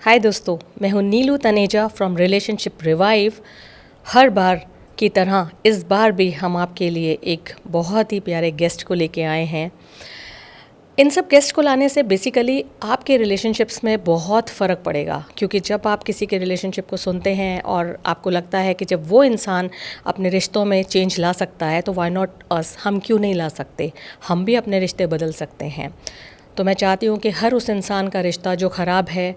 हाय दोस्तों, मैं हूँ नीलू तनेजा फ्रॉम रिलेशनशिप रिवाइव। हर बार की तरह इस बार भी हम आपके लिए एक बहुत ही प्यारे गेस्ट को लेके आए हैं। इन सब गेस्ट को लाने से बेसिकली आपके रिलेशनशिप्स में बहुत फ़र्क पड़ेगा, क्योंकि जब आप किसी के रिलेशनशिप को सुनते हैं और आपको लगता है कि जब वो इंसान अपने रिश्तों में चेंज ला सकता है तो व्हाई नॉट अस, हम क्यों नहीं ला सकते, हम भी अपने रिश्ते बदल सकते हैं। तो मैं चाहती हूँ कि हर उस इंसान का रिश्ता जो ख़राब है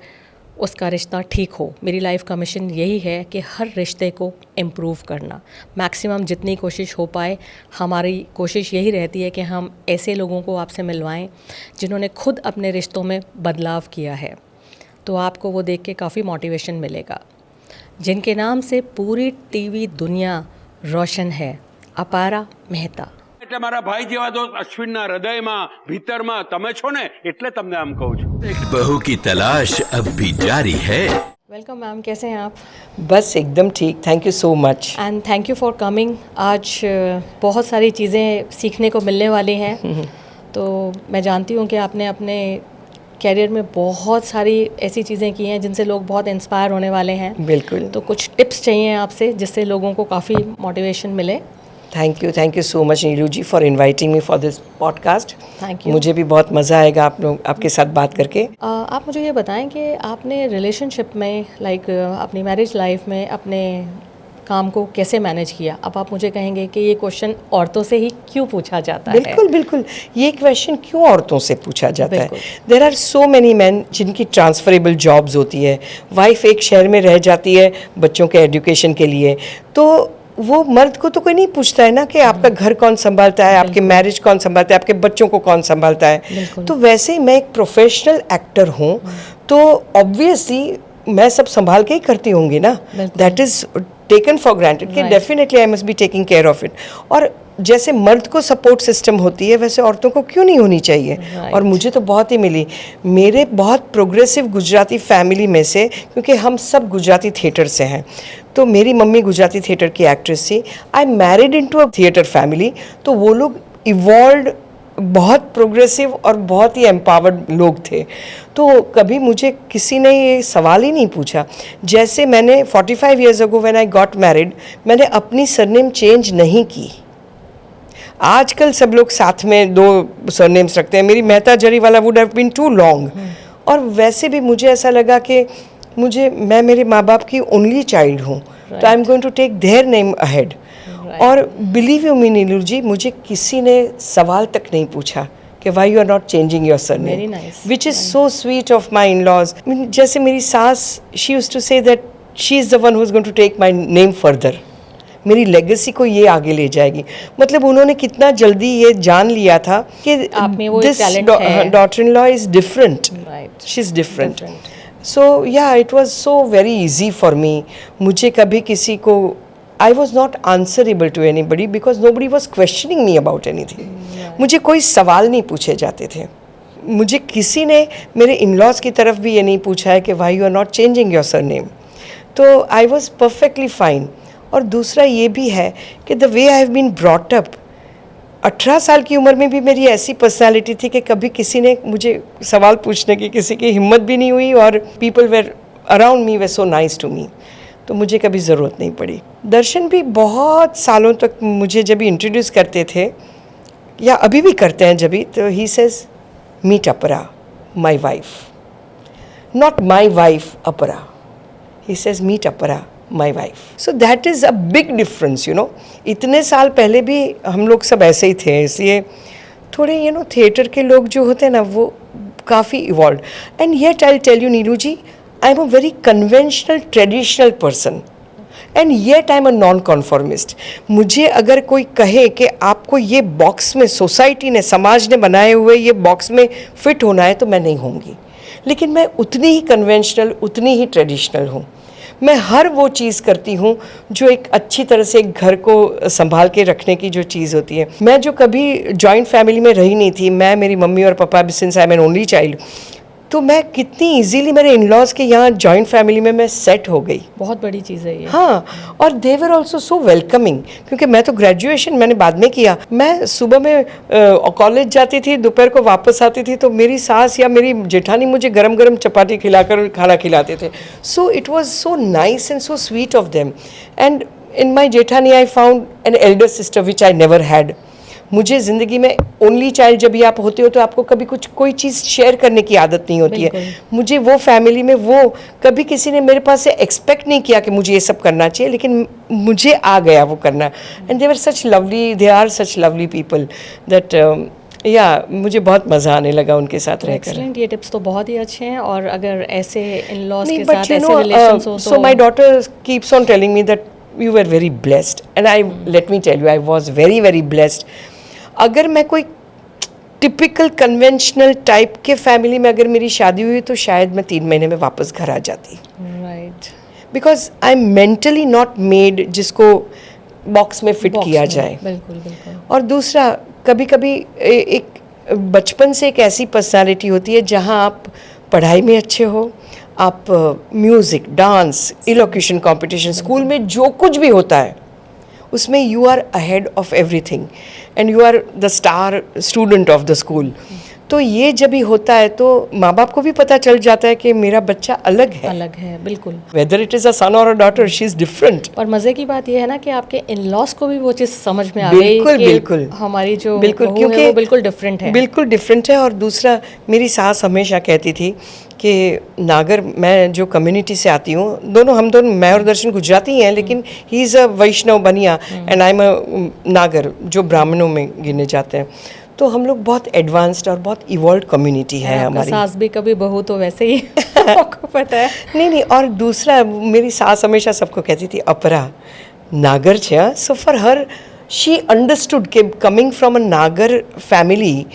उसका रिश्ता ठीक हो। मेरी लाइफ का मिशन यही है कि हर रिश्ते को इम्प्रूव करना, मैक्सिमम जितनी कोशिश हो पाए। हमारी कोशिश यही रहती है कि हम ऐसे लोगों को आपसे मिलवाएं जिन्होंने खुद अपने रिश्तों में बदलाव किया है, तो आपको वो देख के काफ़ी मोटिवेशन मिलेगा। जिनके नाम से पूरी टीवी दुनिया रोशन है, अपारा मेहता। એટલે મારા ભાઈ જેવા દોસ્ત અશ્વિનના હૃદયમાં ભીતરમાં તમે છો ને એટલે તમને આમ કહું છું। एक बहू की तलाश अब भी जारी है। वेलकम मैम, कैसे हैं आप? बस एकदम ठीक, thank you so much. And thank you for coming. आज बहुत सारी चीज़ें सीखने को मिलने वाली हैं। तो मैं जानती हूँ कि आपने अपने कैरियर में बहुत सारी ऐसी चीज़ें की हैं जिनसे लोग बहुत इंस्पायर होने वाले हैं। बिल्कुल। तो कुछ टिप्स चाहिए आपसे जिससे लोगों को काफ़ी मोटिवेशन मिले। Thank you so much Neelu ji for inviting me for this podcast. Thank you. मुझे भी बहुत मज़ा आएगा आपके साथ बात करके। आप मुझे ये बताएं कि आपने रिलेशनशिप में अपनी मैरिज लाइफ में अपने काम को कैसे मैनेज किया। अब आप मुझे कहेंगे कि ये क्वेश्चन औरतों से ही क्यों पूछा जाता है? बिल्कुल, ये क्वेश्चन क्यों औरतों से पूछा जाता है? बिल्कुल। There are so many man जिनकी ट्रांसफरेबल जॉब्स होती है, वाइफ एक शहर में रह जाती है बच्चों के एजुकेशन के लिए, तो वो मर्द को तो कोई नहीं पूछता है ना कि आपका घर कौन संभालता है, आपके मैरिज कौन संभालता है, आपके बच्चों को कौन संभालता है। तो वैसे ही मैं एक प्रोफेशनल एक्टर हूँ, तो ऑब्वियसली मैं सब संभाल के ही करती होंगी ना। That is taken for granted कि definitely I must be taking care of it. और जैसे मर्द को सपोर्ट सिस्टम होती है वैसे औरतों को क्यों नहीं होनी चाहिए। और मुझे तो बहुत ही मिली मेरे बहुत प्रोग्रेसिव गुजराती फैमिली में से, क्योंकि हम सब गुजराती थिएटर से हैं। तो मेरी मम्मी गुजराती थिएटर की एक्ट्रेस थी। I married into a theatre family, तो वो लोग इवॉल्व, बहुत प्रोग्रेसिव और बहुत ही एम्पावर्ड लोग थे। तो कभी मुझे किसी ने ये सवाल ही नहीं पूछा। जैसे मैंने 45 years ago when I got married, मैंने अपनी सरनेम चेंज नहीं की। आजकल सब लोग साथ में 2 सरनेम्स रखते हैं। मेरी Mehta Jariwala would have been too long. और वैसे भी मुझे ऐसा लगा कि मैं मेरे माँ बाप की ओनली चाइल्ड हूँ, तो I am going to take their name ahead. और believe you me Neelu ji, मुझे किसी ने सवाल तक नहीं पूछा कि why you are not changing your surname, which is so sweet of my in laws. जैसे मेरी सास, she used to say that she is the one who is going to take my name further. मेरी legacy को ये आगे ले जाएगी। मतलब उन्होंने कितना जल्दी ये जान लिया था कि this daughter in law is different, she is different. So या it was so very easy for me. मुझे कभी किसी को, I was not answerable to anybody because nobody was questioning me about anything. मुझे कोई सवाल नहीं पूछे जाते थे। मुझे किसी ने मेरे इन लॉज की तरफ भी ये नहीं पूछा है कि why you are not changing your surname. तो आई वॉज परफेक्टली फाइन। और दूसरा ये भी है कि the way I have been brought up, 18 साल की उम्र में भी मेरी ऐसी पर्सनालिटी थी कि कभी किसी ने मुझे सवाल पूछने की किसी की हिम्मत भी नहीं हुई। और people were around me were so nice to me, तो मुझे कभी ज़रूरत नहीं पड़ी। दर्शन भी बहुत सालों तक मुझे जब इंट्रोड्यूस करते थे, या अभी भी करते हैं जब भी, तो ही सेज मीट अपरा my wife, not my wife अपरा, ही सेज मीट अपरा my wife. So that is a big difference, you know. इतने साल पहले भी हम लोग सब ऐसे ही थे, इसलिए थोड़े थिएटर के लोग जो होते हैं ना, वो काफ़ी इवॉल्व। And yet I tell you Neelu ji, I am a very conventional traditional person and yet I am a nonconformist. मुझे अगर कोई कहे कि आपको ये बॉक्स में सोसाइटी ने, समाज ने बनाए हुए ये बॉक्स में फिट होना है, तो मैं नहीं होंगी। लेकिन मैं उतनी ही कन्वेंशनल, उतनी ही ट्रेडिशनल हूँ। मैं हर वो चीज़ करती हूँ जो एक अच्छी तरह से एक घर को संभाल के रखने की जो चीज़ होती है। मैं जो कभी जॉइंट फैमिली में रही नहीं थी, मैं, मेरी मम्मी और papa, since I am an only child, तो मैं कितनी इजीली मेरे इन-लॉज के यहाँ जॉइंट फैमिली में मैं सेट हो गई। बहुत बड़ी चीज़ है ये। हाँ, और दे वर ऑल्सो सो वेलकमिंग, क्योंकि मैं तो ग्रेजुएशन मैंने बाद में किया। मैं सुबह में कॉलेज जाती थी, दोपहर को वापस आती थी, तो मेरी सास या मेरी जेठानी मुझे गरम गरम चपाती खिलाकर खाना खिलाते थे। So it was so nice and so sweet of them. And in my जेठानी I found an elder sister which I never had. मुझे ज़िंदगी में ओनली चाइल्ड जब भी आप होते हो तो आपको कभी कोई चीज़ शेयर करने की आदत नहीं होती है। मुझे वो फैमिली में वो कभी किसी ने मेरे पास से एक्सपेक्ट नहीं किया कि मुझे ये सब करना चाहिए, लेकिन मुझे आ गया वो करना। And they were such lovely, they are such lovely people that या मुझे बहुत मज़ा आने लगा उनके साथ रहकर। एक्सीलेंट, ये टिप्स तो बहुत ही अच्छे हैं। और अगर ऐसे इन-लॉज नहीं, के but साथ you ऐसे know, रिलेशंस हो so तो my daughter keeps on telling me that you were very blessed, and let me tell you, I was very very blessed. अगर मैं कोई टिपिकल कन्वेंशनल टाइप के फैमिली में अगर मेरी शादी हुई तो शायद मैं 3 महीने में वापस घर आ जाती, right, because I am mentally not made जिसको बॉक्स में फिट किया जाए। बिल्कुल बिल्कुल। और दूसरा, कभी कभी एक बचपन से एक ऐसी पर्सनालिटी होती है जहाँ आप पढ़ाई में अच्छे हो, आप music, dance, elocution competition, school में जो कुछ भी होता है उसमें you are ahead of everything and you are the star student of the school. तो ये जब भी होता है तो माँ बाप को भी पता चल जाता है कि मेरा बच्चा अलग है, बिल्कुल। वेदर इट इज़ अ सन और a daughter, she is different. और मज़े की बात यह है ना कि आपके इन-लॉज को भी वो चीज़ समझ में आ बिल्कुल गई कि बिल्कुल हमारी जो बिल्कुल, बहू है वो बिल्कुल डिफरेंट है। बिल्कुल डिफरेंट है। और दूसरा, मेरी सास हमेशा कहती थी कि नागर, मैं जो कम्युनिटी से आती हूँ, हम दोनों मैं और दर्शन गुजराती हैं, लेकिन ही इज़ अ वैष्णव बनिया एंड आई एम अ नागर, जो ब्राह्मणों में गिने जाते हैं। तो हम लोग बहुत एडवांस्ड और बहुत इवॉल्व कम्युनिटी है हमारी। सास भी कभी बहू तो वैसे ही आपको पता है। नहीं, और दूसरा, मेरी सास हमेशा सबको कहती थी अपरा नागर छे, so for her she understood कि coming from a नागर family,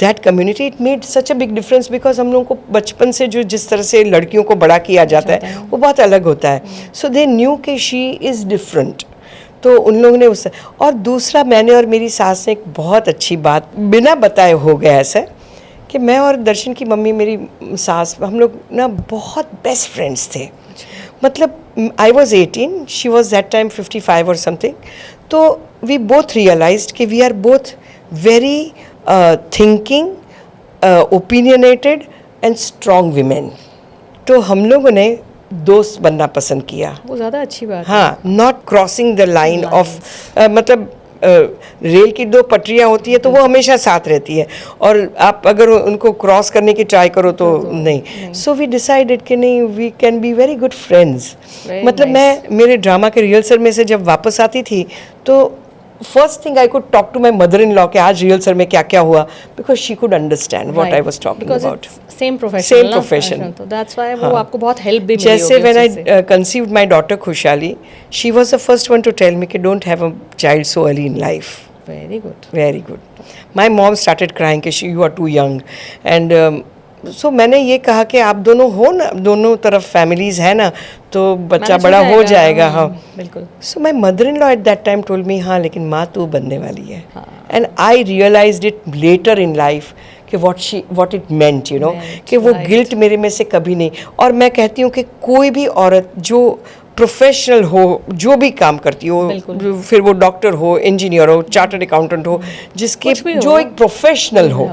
that community, it made such a big difference because हम लोगों को बचपन से जो जिस तरह से लड़कियों को बड़ा किया जाता है वो बहुत अलग होता है। so they knew कि she is different, तो उन लोगों ने उससे। और दूसरा, मैंने और मेरी सास ने एक बहुत अच्छी बात बिना बताए हो गया ऐसा कि मैं और दर्शन की मम्मी, मेरी सास, हम लोग ना बहुत बेस्ट फ्रेंड्स थे। मतलब I was 18, she was that time 55 और समथिंग। तो वी बोथ रियलाइज्ड कि we are both very thinking, opinionated and strong women. तो हम लोगों ने दोस्त बनना पसंद किया। वो ज़्यादा अच्छी बात है। हाँ, not crossing the line of, मतलब रेल की 2 पटरियाँ होती है तो वो हमेशा साथ रहती है, और आप अगर उनको क्रॉस करने की ट्राई करो तो नहीं। सो वी डिसाइडेड कि नहीं, we can be very good friends. मतलब मैं मेरे ड्रामा के रिहर्सल में से जब वापस आती थी तो first thing I could talk to my mother in law कि आज रिहर्सल में क्या क्या हुआ, because she could understand what I was talking about. Same profession, तो दैट्स व्हाई वो आपको बहुत हेल्प भी मिली जैसे होगी व्हेन उस चीज़ से। I conceived my daughter Khushhali, she was the first one to tell me कि don't have a child so early in life. Very good, very good. My mom started crying कि you are too young, and so मैंने ये कहा कि आप दोनों हो ना, दोनों तरफ फैमिलीज है ना, तो बच्चा बड़ा हो जाएगा। हाँ, बिल्कुल। So my mother in law at that time told me, हाँ लेकिन माँ तू बनने वाली है। And I realized it later in life कि what it meant, you know, कि वो गिल्ट मेरे में से कभी नहीं। और मैं कहती हूँ कि कोई भी औरत जो प्रोफेशनल हो, जो भी काम करती हो, फिर वो डॉक्टर हो, इंजीनियर हो, चार्टर्ड अकाउंटेंट हो, जिसके जो एक प्रोफेशनल हो,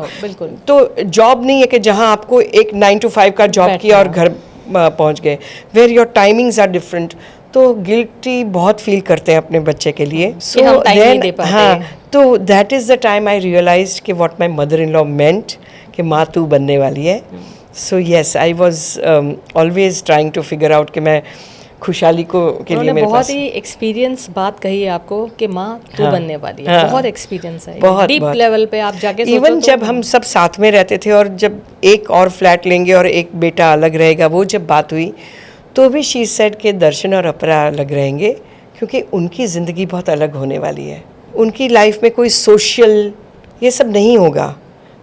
तो जॉब नहीं है कि जहाँ आपको एक 9 to 5 का जॉब किया और घर पहुँच गए, where your timings are different. तो गिल्टी बहुत फील करते हैं अपने बच्चे के लिए। सो देन हाँ, तो that is the time I realized कि what my mother in law meant कि माँ तू बनने वाली है। So yes, I was always trying to figure out कि मैं खुशहाली को के लिए मेरे बहुत पास ही एक्सपीरियंस बात कही है आपको कि माँ तू बनने वाली है। हाँ, बहुत एक्सपीरियंस है, बहुत डीप लेवल पे आप जाके सोचो इवन तो जब हम सब साथ में रहते थे और जब एक और फ्लैट लेंगे और एक बेटा अलग रहेगा, वो जब बात हुई तो भी शी सेड के दर्शन और अपरा अलग रहेंगे, क्योंकि उनकी ज़िंदगी बहुत अलग होने वाली है। उनकी लाइफ में कोई सोशल ये सब नहीं होगा,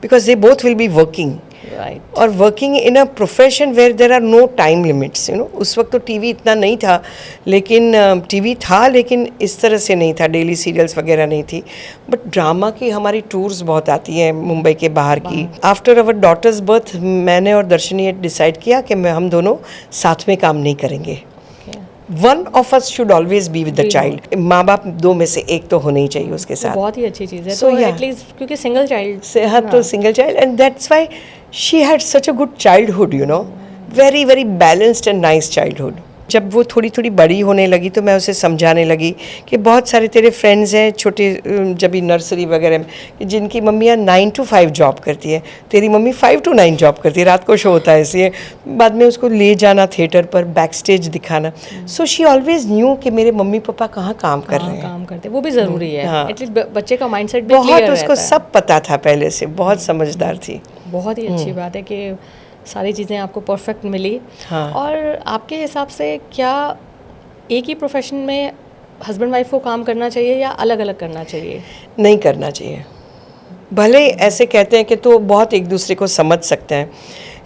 because they both will be working. Right. और working in a profession where there are no time limits, you know. उस वक्त तो टीवी इतना नहीं था, लेकिन टीवी था लेकिन इस तरह से नहीं था, डेली सीरियल्स वगैरह नहीं थी। बट ड्रामा की हमारी टूर्स बहुत आती हैं मुंबई के बाहर की। आफ्टर अवर डॉटर्स बर्थ मैंने और दर्शनी डिसाइड किया कि हम दोनों साथ में काम नहीं करेंगे। One of us should always be with the child. माँ बाप दो में से एक तो होना ही चाहिए उसके साथ। बहुत ही अच्छी चीज़ है। So, तो yeah. एटलीस्ट क्योंकि सिंगल चाइल्ड से हाँ, तो single child, and that's why she had such a good childhood, you know, very very balanced and nice childhood. जब वो थोड़ी थोड़ी बड़ी होने लगी तो मैं उसे समझाने लगी कि बहुत सारे तेरे फ्रेंड्स हैं छोटे, जब भी नर्सरी वगैरह में, जिनकी मम्मियाँ 9 to 5 जॉब करती है, तेरी मम्मी 5 to 9 जॉब करती है, रात को शो होता है, इसलिए बाद में उसको ले जाना थिएटर पर, बैक स्टेज दिखाना। सो शी ऑलवेज न्यू कि मेरे मम्मी पापा कहाँ काम कर रहे हैं, काम करते हैं, वो भी ज़रूरी है। हाँ। एटलीस्ट बच्चे का माइंडसेट भी बहुत क्लियर उसको रहता है। सब पता था पहले से, बहुत समझदार थी। बहुत ही अच्छी बात है कि सारी चीज़ें आपको परफेक्ट मिली। हाँ। और आपके हिसाब से क्या एक ही प्रोफेशन में हस्बैंड वाइफ को काम करना चाहिए या अलग अलग करना चाहिए? नहीं करना चाहिए। भले ऐसे कहते हैं कि तो बहुत एक दूसरे को समझ सकते हैं,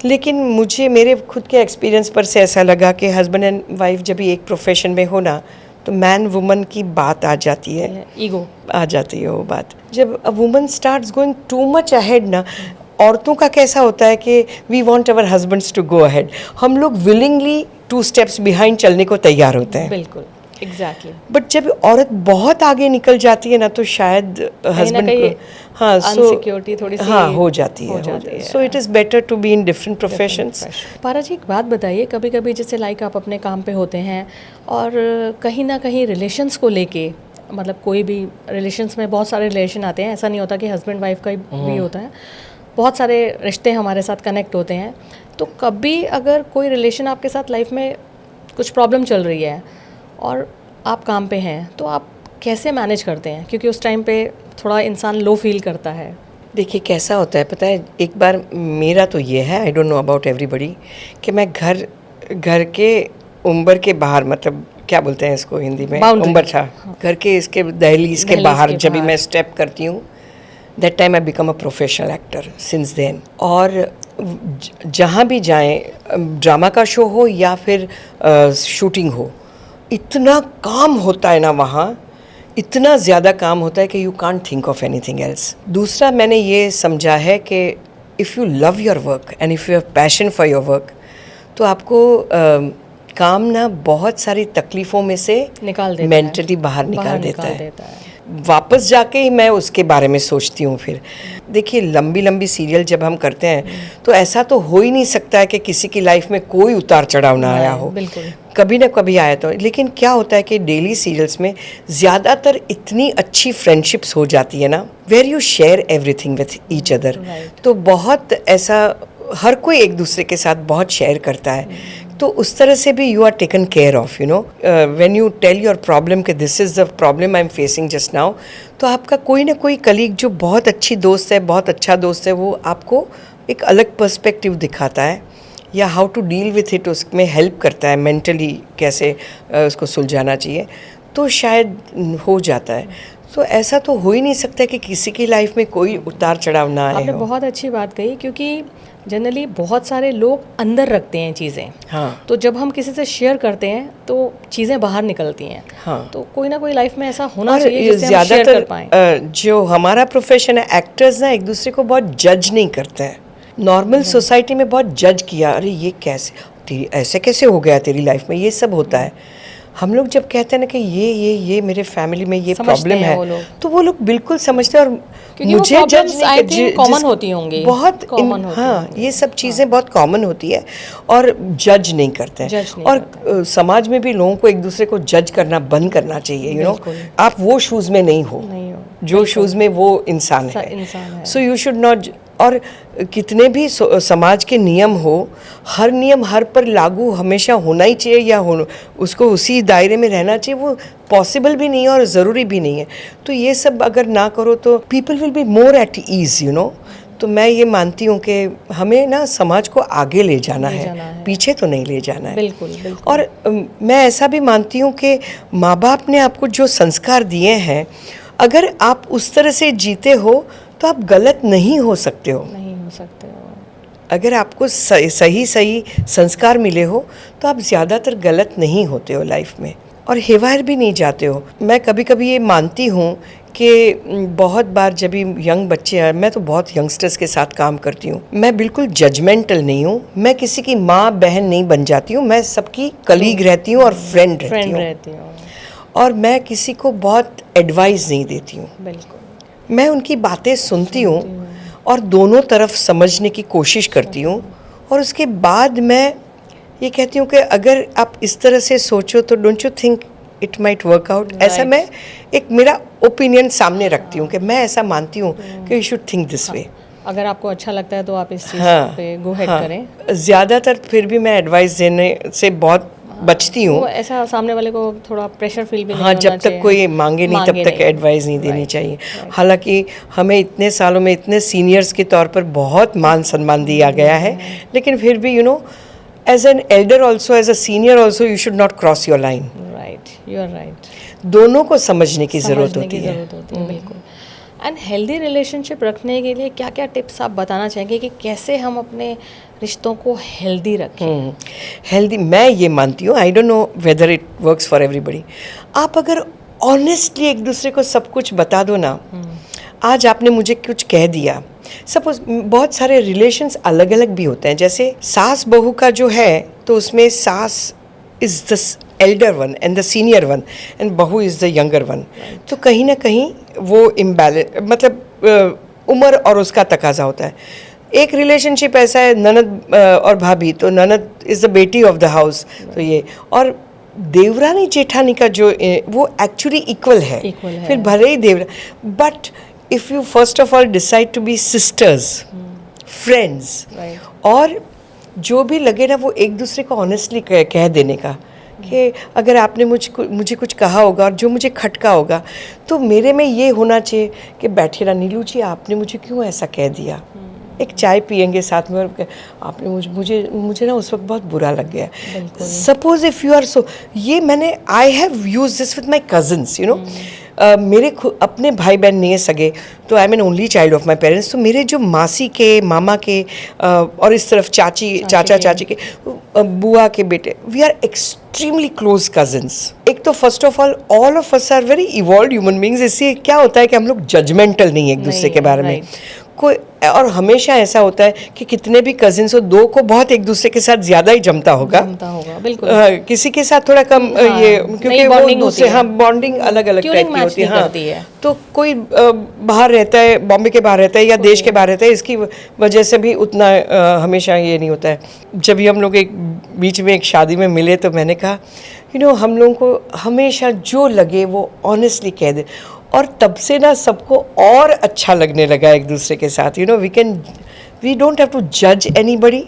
लेकिन मुझे मेरे खुद के एक्सपीरियंस पर से ऐसा लगा कि हस्बैंड एंड वाइफ जब भी एक प्रोफेशन में हो ना, तो मैन वुमन की बात आ जाती है, ईगो आ जाती है वो बात। जब a woman starts going too much ahead ना, औरतों का कैसा होता है कि we want our husbands to go ahead, हम लोग विलिंगली 2 steps बिहाइंड चलने को तैयार होते हैं। बिल्कुल, एग्जैक्टली। बट जब औरत बहुत आगे निकल जाती है ना, तो शायद हस्बैंड को हाँ अनसिक्योरिटी थोड़ी सी हाँ हो जाती है। So it is better to be in different professions. Para ji, एक बात बताइए, कभी कभी जैसे लाइक आप अपने काम पे होते हैं और कहीं ना कहीं रिलेशंस को लेके, मतलब कोई भी रिलेशंस में बहुत सारे रिलेशन आते हैं, ऐसा नहीं होता कि हस्बैंड वाइफ का ही भी होता है, बहुत सारे रिश्ते हमारे साथ कनेक्ट होते हैं। तो कभी अगर कोई रिलेशन आपके साथ लाइफ में कुछ प्रॉब्लम चल रही है और आप काम पे हैं, तो आप कैसे मैनेज करते हैं? क्योंकि उस टाइम पे थोड़ा इंसान लो फील करता है। देखिए कैसा होता है पता है, एक बार मेरा तो ये है, आई डोंट नो अबाउट एवरीबडी, कि मैं घर के उम्बर के बाहर, मतलब क्या बोलते हैं इसको हिंदी में, उम्बर था, घर के इसके दहलीज के बाहर जब भी मैं स्टेप करती हूँ, that time I become a professional actor since then. और जहाँ भी जाएं, ड्रामा का शो हो या फिर शूटिंग हो, इतना काम होता है ना वहाँ, इतना ज़्यादा काम होता है कि you can't think of anything else. दूसरा मैंने ये समझा है कि if you love your work and if you have passion for your work, तो आपको काम ना बहुत सारी तकलीफ़ों में से निकाल देता है, मेंटली बाहर निकाल देता है। वापस जाके ही मैं उसके बारे में सोचती हूँ फिर। देखिए लंबी लंबी सीरियल जब हम करते हैं तो ऐसा तो हो ही नहीं सकता है कि किसी की लाइफ में कोई उतार चढ़ाव ना आया हो, बिल्कुल कभी ना कभी आया तो। लेकिन क्या होता है कि डेली सीरियल्स में ज़्यादातर इतनी अच्छी फ्रेंडशिप्स हो जाती है ना, where you share everything with each other. तो बहुत ऐसा हर कोई एक दूसरे के साथ बहुत शेयर करता है, तो उस तरह से भी you are taken care of, you know. When you tell your problem कि this is the problem I am facing just now, तो आपका कोई ना कोई कलीग जो बहुत अच्छी दोस्त है, बहुत अच्छा दोस्त है, वो आपको एक अलग पर्सपेक्टिव दिखाता है या how to deal with it, उसमें हेल्प करता है मेंटली कैसे उसको सुलझाना चाहिए, तो शायद हो जाता है। तो ऐसा तो हो ही नहीं सकता कि किसी की लाइफ में कोई उतार चढ़ाव ना आए आपने हो। बहुत अच्छी बात कही, क्योंकि जनरली बहुत सारे लोग अंदर रखते हैं चीज़ें, हाँ। तो जब हम किसी से शेयर करते हैं तो चीज़ें बाहर निकलती हैं। हाँ। तो कोई ना कोई लाइफ में ऐसा होना और चाहिए जिससे हम शेयर कर पाएं। जो हमारा प्रोफेशन है, एक्टर्स ना एक दूसरे को बहुत जज नहीं करते हैं। नॉर्मल सोसाइटी में बहुत जज किया, अरे ये कैसे, ऐसे कैसे हो गया तेरी लाइफ में, ये सब होता है। हम लोग जब कहते हैं ना कि ये मेरे फैमिली में ये प्रॉब्लम है, तो वो लोग बिल्कुल समझते हैं। और मुझे जज नहीं, कॉमन होती होंगी, बहुत कॉमन होती, हाँ ये सब चीज़ें बहुत कॉमन होती है और जज नहीं करते हैं। और समाज में भी लोगों को एक दूसरे को जज करना बंद करना चाहिए, यू नो। आप वो शूज़ में नहीं हो जो शूज़ में वो इंसान है, सो यू शुड नॉट। और कितने भी समाज के नियम हो, हर नियम हर पर लागू हमेशा होना ही चाहिए या उसको उसी दायरे में रहना चाहिए, वो पॉसिबल भी नहीं है और ज़रूरी भी नहीं है। तो ये सब अगर ना करो तो people will be more at ease, you know. तो मैं ये मानती हूँ कि हमें ना समाज को आगे ले जाना है, पीछे तो नहीं ले जाना है। बिल्कुल। और मैं ऐसा भी मानती हूँ कि माँ बाप ने आपको जो संस्कार दिए हैं, अगर आप उस तरह से जीते हो तो आप गलत नहीं हो सकते हो। अगर आपको सही सही संस्कार मिले हो तो आप ज़्यादातर गलत नहीं होते हो लाइफ में, और हेवायर भी नहीं जाते हो। मैं कभी कभी ये मानती हूँ कि बहुत बार जब भी यंग बच्चे हैं, मैं तो बहुत यंगस्टर्स के साथ काम करती हूँ, मैं बिल्कुल जजमेंटल नहीं हूँ, मैं किसी की माँ बहन नहीं बन जाती हूँ, मैं सबकी कलीग रहती हूँ और फ्रेंड रहती हूँ, और मैं किसी को बहुत एडवाइस नहीं देती हूँ। बिल्कुल। मैं उनकी बातें सुनती हूँ और दोनों तरफ समझने की कोशिश करती हूँ, और उसके बाद मैं ये कहती हूँ कि अगर आप इस तरह से सोचो तो don't you think it might work out. ऐसा मैं एक मेरा ओपिनियन सामने रखती हूँ कि मैं ऐसा मानती हूँ कि you should think this way. अगर आपको अच्छा लगता है तो आप इस चीज़ पे गो हेड करें। ज़्यादातर फिर भी मैं एडवाइस देने से बहुत बचती हूँ। ऐसा सामने वाले को थोड़ा प्रेशर फील भी नहीं हाँ, होना जब तक चाहिए। कोई मांगे नहीं तब तक एडवाइस नहीं देनी चाहिए। हालांकि हमें इतने सालों में इतने सीनियर्स के तौर पर बहुत मान सम्मान दिया गया है, लेकिन फिर भी as an elder also, as a senior also, you should not cross your line. Right, you are right. दोनों को समझने की ज़रूरत होती है। बिल्कुल। एंड हेल्दी रिलेशनशिप रखने के लिए क्या क्या टिप्स आप बताना चाहेंगे कि कैसे हम अपने रिश्तों को हेल्दी रखें? हेल्दी, मैं ये मानती हूँ, आई don't know whether it works for everybody. आप अगर ऑनेस्टली एक दूसरे को सब कुछ बता दो ना, आज आपने मुझे कुछ कह दिया, सपोज बहुत सारे रिलेशंस अलग अलग भी होते हैं, जैसे सास बहू का जो है तो उसमें सास is the Elder one and the senior one and बहू इज द यंगर वन। तो कहीं ना कहीं वो इम्बैलेंस, मतलब उम्र और उसका तकाजा होता है। एक रिलेशनशिप ऐसा है ननद और भाभी, तो ननद इज द बेटी ऑफ द हाउस, तो ये, और देवरानी जेठानी का जो वो एक्चुअली इक्वल है। फिर भले ही देवरा, but if you first of all decide to be sisters, friends, और जो भी लगे ना वो एक दूसरे को ऑनेस्टली कह देने का कि अगर आपने मुझे कुछ कहा होगा और जो मुझे खटका होगा, तो मेरे में ये होना चाहिए कि बैठिए ना नीलू जी, आपने मुझे क्यों ऐसा कह दिया, एक चाय पियेंगे साथ में, और आपने मुझे ना उस वक्त बहुत बुरा लग गया। Suppose if you are so, ये मैंने I have use this with my cousins, मेरे अपने भाई बहन नहीं है सगे, तो I am an only child of my parents, तो मेरे जो मासी के, मामा के, और इस तरफ चाचा चाची के, बुआ के बेटे, we are extremely close cousins. एक तो first of all of us are very evolve human beings, इससे क्या होता है कि हम लोग जजमेंटल नहीं है एक दूसरे के बारे में कोई, और हमेशा ऐसा होता है कि कितने भी कजिन्स हो, दो को बहुत एक दूसरे के साथ ज़्यादा ही जमता होगा बिल्कुल। किसी के साथ थोड़ा कम, ये क्योंकि वो दूसरे, हाँ, बॉन्डिंग अलग अलग टाइप की होती है। तो कोई बाहर रहता है, बॉम्बे के बाहर रहता है या देश के बाहर रहता है, इसकी वजह से भी उतना हमेशा ये नहीं होता है। जब भी हम लोग एक बीच में एक शादी में मिले तो मैंने कहा हम लोगों को हमेशा जो लगे वो ऑनेस्टली कह दे, और तब से ना सबको और अच्छा लगने लगा एक दूसरे के साथ। वी डोंट हैव टू जज anybody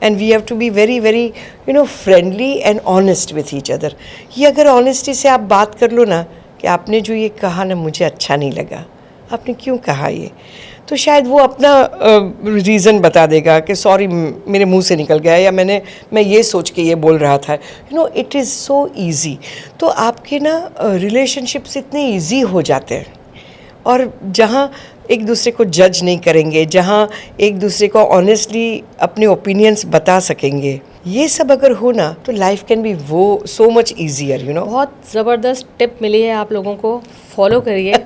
and we have to be very very friendly and honest with each other. ये अगर ऑनेस्टी से आप बात कर लो ना कि आपने जो ये कहा ना मुझे अच्छा नहीं लगा, आपने क्यों कहा ये, तो शायद वो अपना रीज़न बता देगा कि सॉरी मेरे मुंह से निकल गया, या मैं ये सोच के ये बोल रहा था। It is so easy. तो आपके ना रिलेशनशिप्स इतने ईजी हो जाते हैं, और जहाँ एक दूसरे को जज नहीं करेंगे, जहाँ एक दूसरे को ऑनेस्टली अपने ओपिनियंस बता सकेंगे, ये सब अगर हो ना तो लाइफ कैन बी वो सो मच ईजियर। बहुत ज़बरदस्त टिप मिली है आप लोगों को, फॉलो करिए।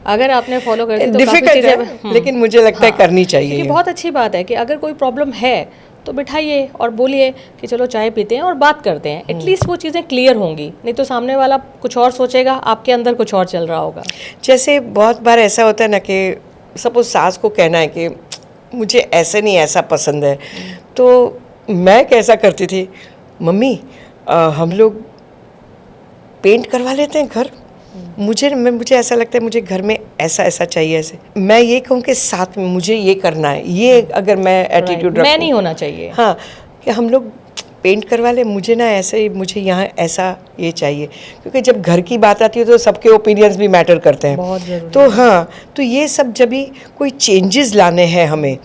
अगर आपने फॉलो कर दी तो काफ़ी चीज़ें, लेकिन मुझे लगता है करनी चाहिए। क्योंकि बहुत अच्छी बात है कि अगर कोई प्रॉब्लम है तो बिठाइए और बोलिए कि चलो चाय पीते हैं और बात करते हैं, एटलीस्ट वो चीज़ें क्लियर होंगी। नहीं तो सामने वाला कुछ और सोचेगा, आपके अंदर कुछ और चल रहा होगा। जैसे बहुत बार ऐसा होता है ना कि सपोज सास को कहना है कि मुझे ऐसे नहीं ऐसा पसंद है, तो मैं कैसा करती थी, मम्मी हम लोग पेंट करवा लेते हैं घर, मुझे ऐसा लगता है मुझे घर में ऐसा ऐसा चाहिए, ऐसे मैं ये कहूँ कि साथ में मुझे ये करना है, ये अगर मैं एटीट्यूड मैं नहीं होना चाहिए, हाँ, कि हम लोग पेंट करवा ले, मुझे ना ऐसे, मुझे यहाँ ऐसा ये चाहिए, क्योंकि जब घर की बात आती है तो सबके ओपिनियंस भी मैटर करते हैं, बहुत जरूरी। तो हाँ, तो ये सब जब भी कोई चेंजेस लाने हैं हमें,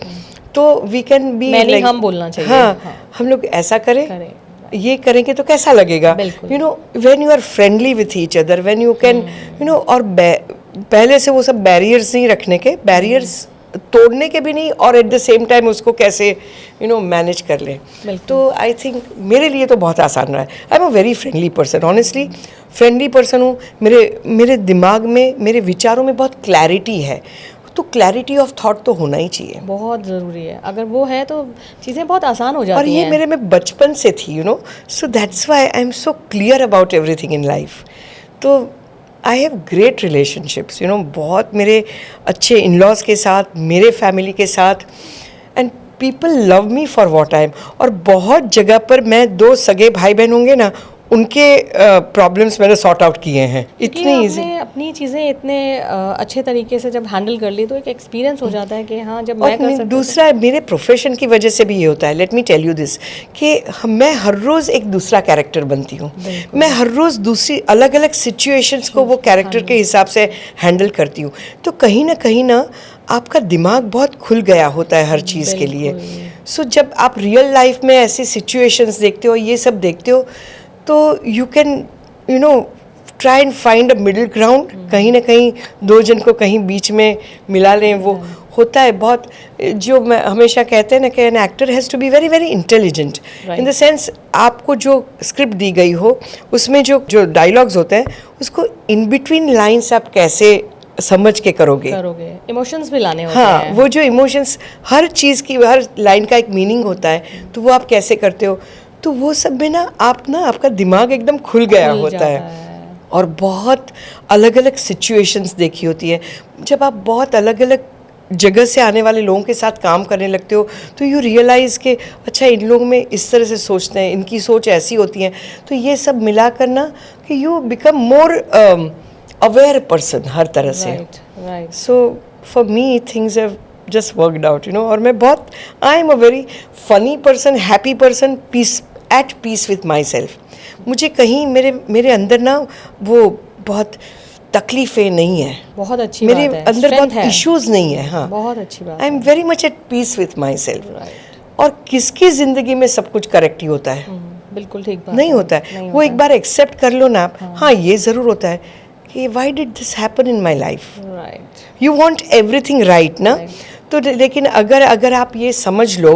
तो वी कैन बी लाइक, हम बोलना चाहिए, हाँ, हम लोग ऐसा करें, ये करेंगे तो कैसा लगेगा, when you are friendly with each other, when you can और पहले से वो सब बैरियर्स नहीं रखने के, बैरियर्स तोड़ने के भी नहीं और एट द सेम टाइम उसको कैसे मैनेज कर लें। तो आई थिंक मेरे लिए तो बहुत आसान रहा है। I am a very friendly person, honestly friendly person हूँ। मेरे दिमाग में, मेरे विचारों में बहुत क्लैरिटी है, तो क्लैरिटी ऑफ थॉट तो होना ही चाहिए, बहुत ज़रूरी है। अगर वो है तो चीज़ें बहुत आसान हो जाती और ये हैं। मेरे में बचपन से थी, so that's why I am so clear about everything in life. तो आई हैव ग्रेट रिलेशनशिप्स, बहुत मेरे अच्छे इन लॉज के साथ, मेरे फैमिली के साथ, and people love me for what I am. और बहुत जगह पर मैं 2 सगे भाई बहन होंगे ना, उनके प्रॉब्लम्स मैंने सॉर्ट आउट किए हैं, इतनी क्योंकि ईजी। आपने अपनी चीज़ें इतने अच्छे तरीके से जब हैंडल कर ली तो एक एक्सपीरियंस हो जाता है कि हाँ, जब मैं कर सकती दूसरा मेरे प्रोफेशन की वजह से भी ये होता है, let me tell you this, कि मैं हर रोज़ एक दूसरा कैरेक्टर बनती हूँ। मैं हर रोज़ दूसरी अलग अलग सिचुएशंस को वो कैरेक्टर के हिसाब से हैंडल करती हूँ। तो कहीं ना आपका दिमाग बहुत खुल गया होता है हर चीज़ के लिए। सो जब आप रियल लाइफ में ऐसी सिचुएशंस देखते हो, ये सब देखते हो, तो you can try and find a middle ground. कहीं ना कहीं 2 जन को कहीं बीच में मिला लें, वो होता है बहुत। जो मैं हमेशा कहते हैं ना कि an actor has to be very very intelligent in the sense, आपको जो स्क्रिप्ट दी गई हो उसमें जो डायलॉग्स होते हैं उसको इन बिटवीन लाइन्स आप कैसे समझ के करोगे, इमोशंस भी लाने होते हाँ, हैं। वो जो इमोशंस, हर चीज़ की, हर लाइन का एक मीनिंग होता है, तो वो आप कैसे करते हो। तो वो सब में आपका दिमाग एकदम खुल गया होता है। और बहुत अलग अलग सिचुएशंस देखी होती है। जब आप बहुत अलग अलग जगह से आने वाले लोगों के साथ काम करने लगते हो, तो यू रियलाइज़ कि अच्छा, इन लोग में इस तरह से सोचते हैं, इनकी सोच ऐसी होती है। तो ये सब मिला कर ना कि you become more aware person हर तरह से। Right. So for me things have just worked out, और मैं बहुत, I am a very funny person, happy person, at peace with my self. मुझे कहीं मेरे अंदर ना वो बहुत तकलीफ़ें नहीं है, बहुत अच्छी मेरे बात है। अंदर Strength बहुत है। इश्यूज नहीं है। हाँ, बहुत अच्छी बात I am very much at peace with my self. Right. और किसकी ज़िंदगी में सब कुछ करेक्ट ही होता है? बिल्कुल ठीक बात नहीं होता है। नहीं वो एक बार एक्सेप्ट कर लो ना आप, हाँ, ये ज़रूर होता है कि why did this happen in my life. Right. You want everything right ना। तो लेकिन अगर आप ये समझ लो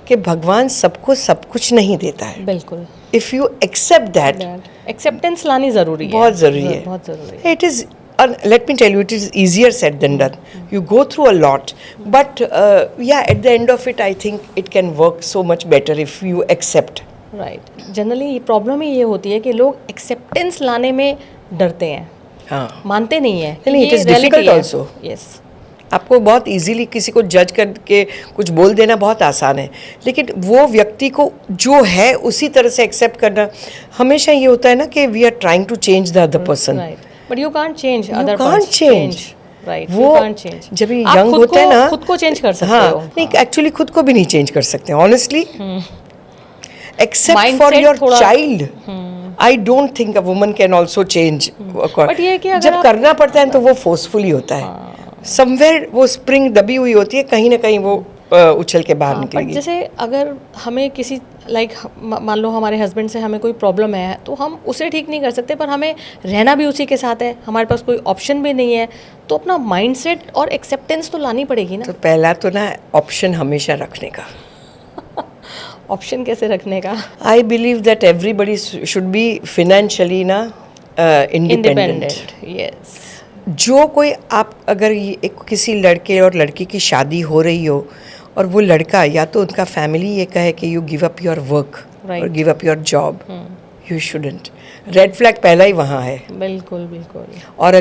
कि भगवान सबको सब कुछ नहीं देता है, बिल्कुल। If you accept that, acceptance लानी ज़रूरी है, बहुत ज़रूरी है, बहुत ज़रूरी है। It is, let me tell you, it is easier said than done. You go through a lot, but yeah, at the end of it, I think it can work so much better if you accept. Right. Generally problem ही ये होती है कि लोग acceptance लाने में डरते हैं, हाँ, मानते नहीं है। नहीं, it is difficult also. Yes. आपको बहुत इजीली किसी को जज करके कुछ बोल देना बहुत आसान है, लेकिन वो व्यक्ति को जो है उसी तरह से एक्सेप्ट करना, हमेशा ये होता है ना कि we are trying to change the other person, right, but you can't change other can't change. Right. वो जब ये यंग होते हैं ना, खुद को चेंज कर सकते हाँ, हो। नहीं, एक्चुअली खुद को भी नहीं चेंज कर सकते honestly, accept Mindset for your थोड़ा- child. I don't think a woman can also change, But ये है कि अगर जब आप- करना पड़ता है तो वो फोर्सफुली होता है, समवेयर वो स्प्रिंग दबी हुई होती है, कहीं ना कहीं वो उछल के बाहर बट निकलेगी। जैसे अगर हमें किसी मान लो हमारे हस्बैंड से हमें कोई प्रॉब्लम है तो हम उसे ठीक नहीं कर सकते, पर हमें रहना भी उसी के साथ है, हमारे पास कोई ऑप्शन भी नहीं है, तो अपना माइंडसेट और एक्सेप्टेंस तो लानी पड़ेगी ना। तो पहला तो ना ऑप्शन हमेशा रखने का। ऑप्शन कैसे रखने का? I believe that everybody should be financially ना इंडिपेंडेंट। यस। जो कोई आप अगर किसी लड़के और लड़की की शादी हो रही हो और वो लड़का या तो उनका फैमिली ये कहे कि you give up your work और give up your job, you shouldn't. Red flag पहला ही वहाँ है। बिल्कुल बिल्कुल। और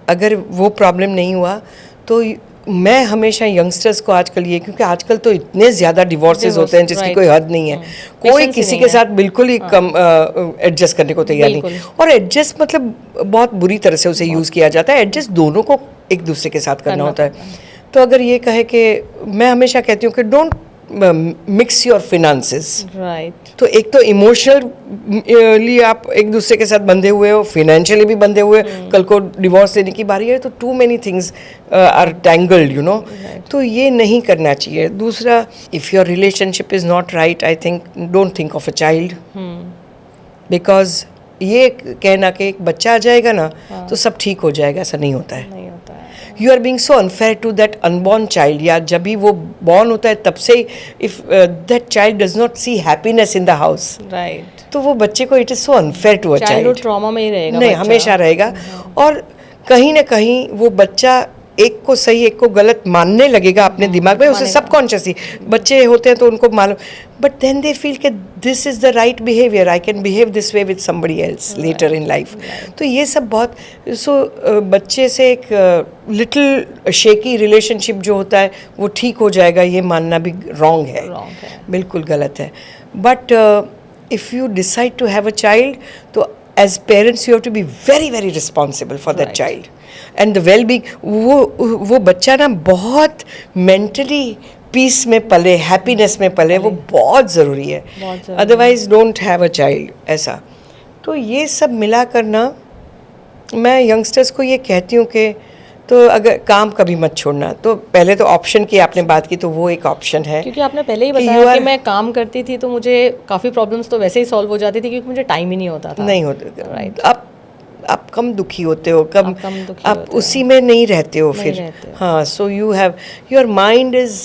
अगर वो प्रॉब्लम नहीं हुआ तो मैं हमेशा यंगस्टर्स को आजकल ये, क्योंकि आजकल तो इतने ज़्यादा डिवोर्सेस होते हैं जिसकी कोई हद नहीं है, कोई किसी के साथ बिल्कुल ही कम एडजस्ट करने को तैयार नहीं, और एडजस्ट मतलब बहुत बुरी तरह से उसे यूज़ किया जाता है। एडजस्ट दोनों को एक दूसरे के साथ करना होता है। तो अगर ये कहे कि मैं हमेशा कहती हूँ कि don't mix your finances. Right. तो एक तो इमोशनली आप एक दूसरे के साथ बंधे हुए हो, फिनेंशियली भी बंधे हुए, कल को डिवोर्स लेने की बारी है तो too many things are tangled, you know. तो ये नहीं करना चाहिए। दूसरा, if your relationship is not right, I think don't think of a child, because ये कहना कि एक बच्चा आ जाएगा ना तो सब ठीक हो जाएगा, ऐसा नहीं होता है। नहीं होता है। You are being so unfair to that unborn child, या जब भी वो बॉर्न होता है तब से if that child does not see happiness in the house, right, तो वो बच्चे को it is so unfair to a childhood child. Trauma में ही रहेगा नहीं, बच्चा। हमेशा रहेगा। और कहीं ना कहीं वो बच्चा एक को सही एक को गलत मानने लगेगा अपने दिमाग में, उसे मानेगा। सबकॉन्शियसली बच्चे होते हैं तो उनको मालूम, बट देन दे फील कि this is the right behaviour, I can behave this way with somebody else later in life. तो ये सब बहुत बच्चे से एक लिटिल शेकी रिलेशनशिप जो होता है वो ठीक हो जाएगा, ये मानना भी रॉन्ग है, बिल्कुल गलत है। But if you decide to have a child, तो as parents you have to be very very responsible for that child and the well being. वो बच्चा ना बहुत मेंटली पीस में पले, हैप्पीनेस में पले, वो बहुत ज़रूरी है, otherwise don't have a child ऐसा। तो ये सब मिला कर ना मैं यंगस्टर्स को ये कहती हूँ कि तो अगर काम कभी मत छोड़ना। तो पहले तो ऑप्शन की आपने बात की, तो वो एक ऑप्शन है, क्योंकि आपने पहले ही कि बताया you कि are- मैं काम करती थी तो मुझे काफ़ी प्रॉब्लम्स तो वैसे ही सॉल्व हो जाती थी क्योंकि मुझे टाइम ही नहीं होता था। नहीं होते राइट, आप कम दुखी होते हो, कम आप कम दुखी आप होते हो। उसी में नहीं रहते हो नहीं फिर। रहते हो। हाँ, so you have your mind is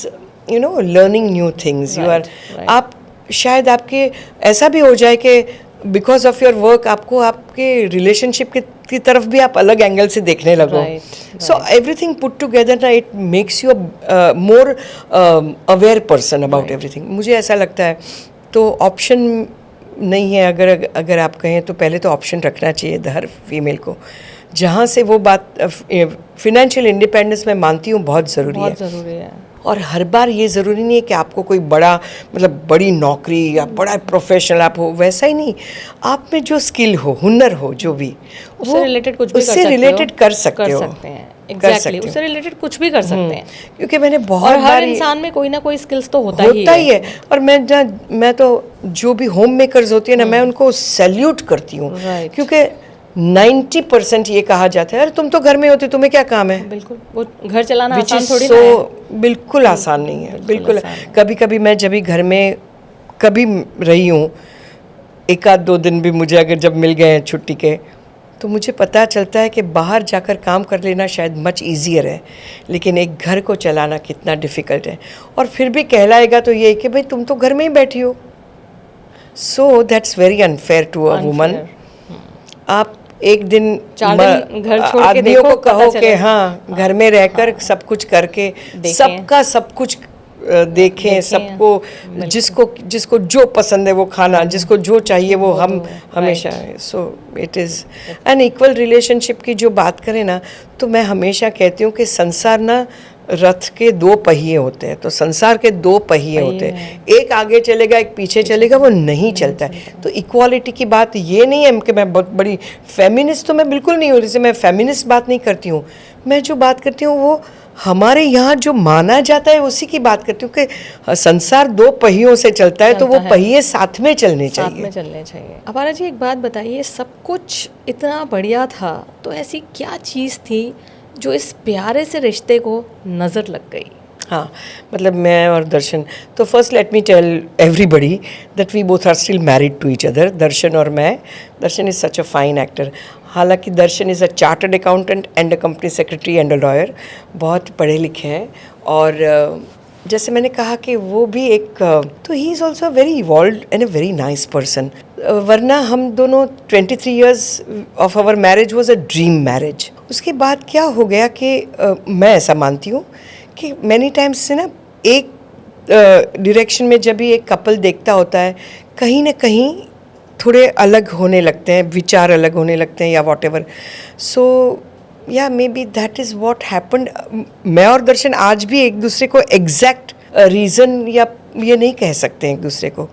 you know learning new things, you are right. आप शायद आपके ऐसा भी हो जाए कि बिकॉज ऑफ योर वर्क आपको आपके रिलेशनशिप की तरफ भी आप अलग एंगल से देखने लगो। Right, so everything put together ना it makes you more aware person about everything, मुझे ऐसा लगता है। तो ऑप्शन नहीं है, अगर आप कहें तो पहले तो ऑप्शन रखना चाहिए हर फीमेल को, जहाँ से वो बात फिनेंशियल इंडिपेंडेंस मैं मानती हूँ बहुत ज़रूरी है। बहुत ज़रूरी है। और हर बार ये ज़रूरी नहीं है कि आपको कोई बड़ा मतलब बड़ी नौकरी या बड़ा प्रोफेशनल आप हो, वैसा ही नहीं। आप में जो स्किल हो, हुनर हो, जो भी उससे रिलेटेड कुछ भी कर उससे सकते हो। रिलेटेड कर सकते हो, हैं कर एग्जैक्टली, सकते हो। उससे रिलेटेड कुछ भी कर सकते हैं। क्योंकि मैंने बहुत और हर बार इंसान में कोई ना कोई स्किल्स तो होता ही है। और मैं तो जो भी होम मेकर्स होती है ना, मैं उनको सैल्यूट करती हूँ, Right. क्योंकि 90% ये कहा जाता है अरे तुम तो घर में होते, तुम्हें क्या काम है, बिल्कुल, वो घर चलाना विच आसान इज थोड़ी ना है। सो बिल्कुल आसान नहीं है, बिल्कुल। आसान है। कभी कभी मैं जब भी घर में कभी रही हूँ, एक आध दो दिन भी मुझे अगर जब मिल गए हैं छुट्टी के, तो मुझे पता चलता है कि बाहर जाकर काम कर लेना शायद मच ईजियर है, लेकिन एक घर को चलाना कितना डिफ़िकल्ट है। और फिर भी कहलाएगा तो ये कि भाई तुम तो घर में ही बैठी हो। So that's very unfair to a woman. आप एक दिन 4 दिन घर छोड़ के आदमियों देखो, को पता कहो कि चलेगा। हाँ घर में रहकर सब कुछ करके देखें। सबका सब कुछ देखें, सबको जिसको जो पसंद है वो खाना, जिसको जो चाहिए वो हम हमेशा। सो it is an equal relationship की जो बात करें ना, तो मैं हमेशा कहती हूँ कि संसार ना रथ के 2 पहिए होते हैं। तो संसार के 2 पहिए होते हैं, एक आगे चलेगा एक पीछे चलेगा, वो नहीं चलता है। तो इक्वालिटी की बात ये नहीं है कि मैं बहुत बड़ी फेमिनिस्ट तो मैं बिल्कुल नहीं हूँ, जैसे मैं फेमिनिस्ट बात नहीं करती हूँ। मैं जो बात करती हूँ वो हमारे यहाँ जो माना जाता है उसी की बात करती हूँ कि संसार 2 पहियों से चलता है, तो वो पहिए साथ में चलने साथ चाहिए। में चलने चाहिए। अपारा जी, एक बात बताइए, सब कुछ इतना बढ़िया था तो ऐसी क्या चीज़ थी जो इस प्यारे से रिश्ते को नज़र लग गई? हाँ, मतलब मैं और दर्शन, तो first let me tell everybody that we both are still married to each other, Darshan और मैं। Darshan is such a fine actor. हालांकि Darshan is a chartered accountant and a company secretary and a lawyer, बहुत पढ़े लिखे हैं। और जैसे मैंने कहा कि वो भी एक तो he is also very evolved and a very nice person. वरना हम दोनों 23 years of our marriage was a dream marriage. उसके बाद क्या हो गया कि मैं ऐसा मानती हूँ कि मैनी टाइम्स से ना एक डायरेक्शन में जब भी एक कपल देखता होता है, कहीं ना कहीं थोड़े अलग होने लगते हैं, विचार अलग होने लगते हैं या वॉट एवर। सो या maybe that is what happened. मैं और दर्शन आज भी एक दूसरे को एग्जैक्ट रीज़न या ये नहीं कह सकते हैं एक दूसरे को।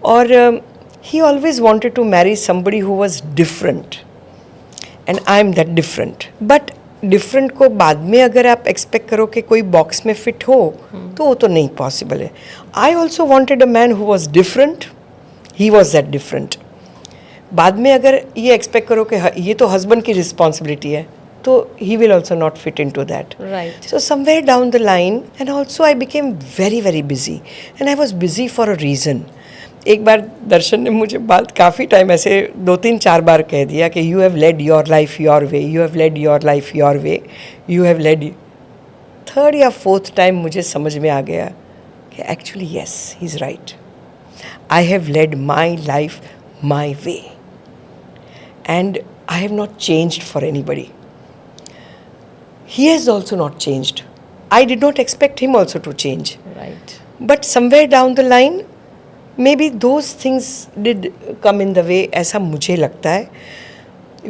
और he always wanted to marry somebody who was different and I am that different. But different को बाद में अगर आप एक्सपेक्ट करो कि कोई बॉक्स में फिट हो, तो वो तो नहीं पॉसिबल है। I also wanted a man who was different, he was that different. बाद में अगर ये एक्सपेक्ट करो कि ये तो हस्बैंड की रिस्पॉन्सिबिलिटी है, तो he will also not fit into that. Right. So somewhere down the line, and also I became very very busy, and I was busy for a reason. एक बार दर्शन ने मुझे बात काफ़ी टाइम ऐसे 2-3-4 बार कह दिया कि you have led your life your way, you have led your life your way, you have led third या फोर्थ टाइम मुझे समझ में आ गया कि actually yes he is right. I have led my life my way and I have not changed for anybody. He has also not changed. I did not expect him also to change. Right. But somewhere down the line, maybe those things did come in the way. ऐसा मुझे लगता है.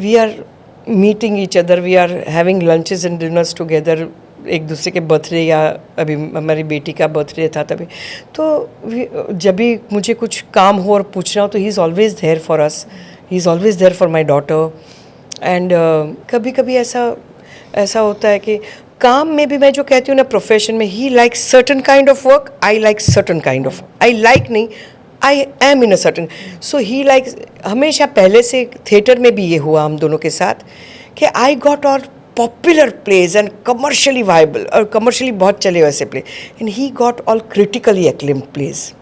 We are meeting each other. We are having lunches and dinners together. एक दूसरे के birthday या अभी हमारी बेटी का बर्थडे था तभी तो जब भी मुझे कुछ काम हो और पूछना हो तो he is always there for us. He is always there for my daughter. And कभी कभी ऐसा होता है कि काम में भी मैं जो कहती हूँ ना प्रोफेशन में ही like certain kind of work, I like certain kind of, I like नहीं, I am in a certain. So he like हमेशा पहले से थिएटर में भी ये हुआ हम दोनों के साथ कि I got all popular plays and commercially viable और कमर्शियली बहुत चले वैसे play and he got all critically acclaimed plays.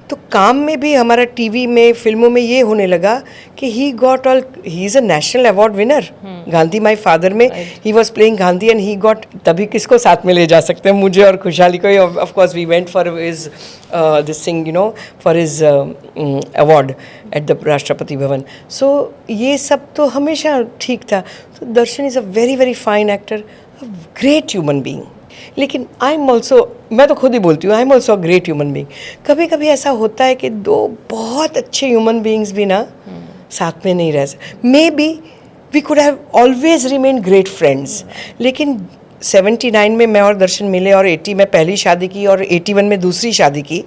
तो काम में भी हमारा टीवी में फिल्मों में ये होने लगा कि he got all, he is a national award winner. Gandhi my father में he was playing Gandhi and he got, तभी किसको साथ में ले जा सकते हैं, मुझे और खुशहाली को. Of course we went for his this thing you know for his award at the Rashtrapati Bhavan. सो ये सब तो हमेशा ठीक था. तो Darshan is a very very fine actor, a great human being. लेकिन आई एम ऑल्सो, मैं तो खुद ही बोलती हूँ, I am also a great human being. कभी कभी ऐसा होता है कि दो बहुत अच्छे ह्यूमन बीइंग्स भी ना साथ में नहीं रह सकते. Maybe we could have always remain great friends. लेकिन 79 में मैं और दर्शन मिले और 80 में पहली शादी की और 81 में दूसरी शादी की.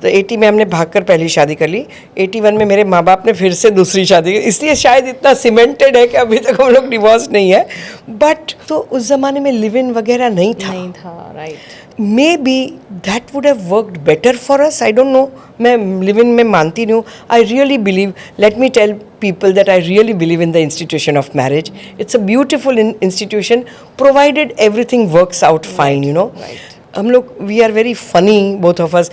तो 80 में हमने भागकर पहली शादी कर ली. 81 में मेरे माँ बाप ने फिर से दूसरी शादी की. इसलिए शायद इतना सीमेंटेड है कि अभी तक हम लोग डिवोर्स नहीं है. बट तो उस ज़माने में लिव इन वगैरह नहीं था. Right. Maybe that would have worked better for us. I don't know. मैं लिव इन में मानती नहीं हूँ. I really believe, let me tell people that I really believe in the institution of marriage. It's a beautiful institution provided everything works out fine, you know. Right. हम लोग we are very funny both of us.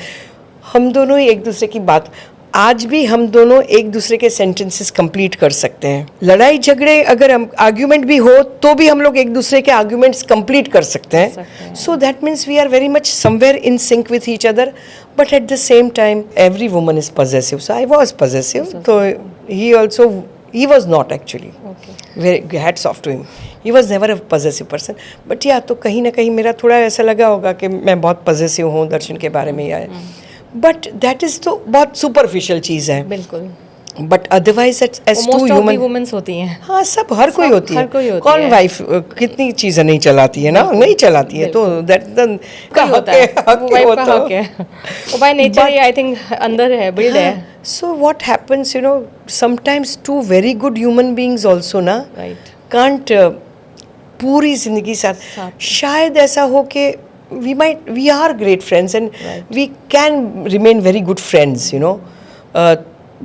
हम दोनों ही एक दूसरे की बात, आज भी हम दोनों एक दूसरे के सेंटेंसेस कंप्लीट कर सकते हैं. लड़ाई झगड़े अगर हम आर्ग्यूमेंट भी हो तो भी हम लोग एक दूसरे के आर्ग्यूमेंट्स कंप्लीट कर सकते हैं. So that means we are very much somewhere in sync with each other. But at the same time every woman is possessive. So I was possessive. तो he was not actually. Okay. Very hats off to him. He was never a possessive person. But yeah, तो कहीं ना कहीं मेरा थोड़ा ऐसा लगा होगा कि मैं बहुत पजेसिव हूँ दर्शन के बारे में. या बट दैट इज़ तो बहुत सुपरफिशियल चीज़ है. बिल्कुल. But otherwise as to human womens होती हैं. हाँ, सब हर कोई होती है. कौन है. वाइफ कितनी चीज़ें नहीं चलाती है ना, नहीं चलाती है. तो दैट का होता है, हक है. वो बाय नेचर ही आई थिंक अंदर है, बिल्ड है. So what happens you know sometimes two very good human beings also ना कांट पूरी जिंदगी साथ. शायद ऐसा हो कि we are great friends and we can remain very good friends, you know.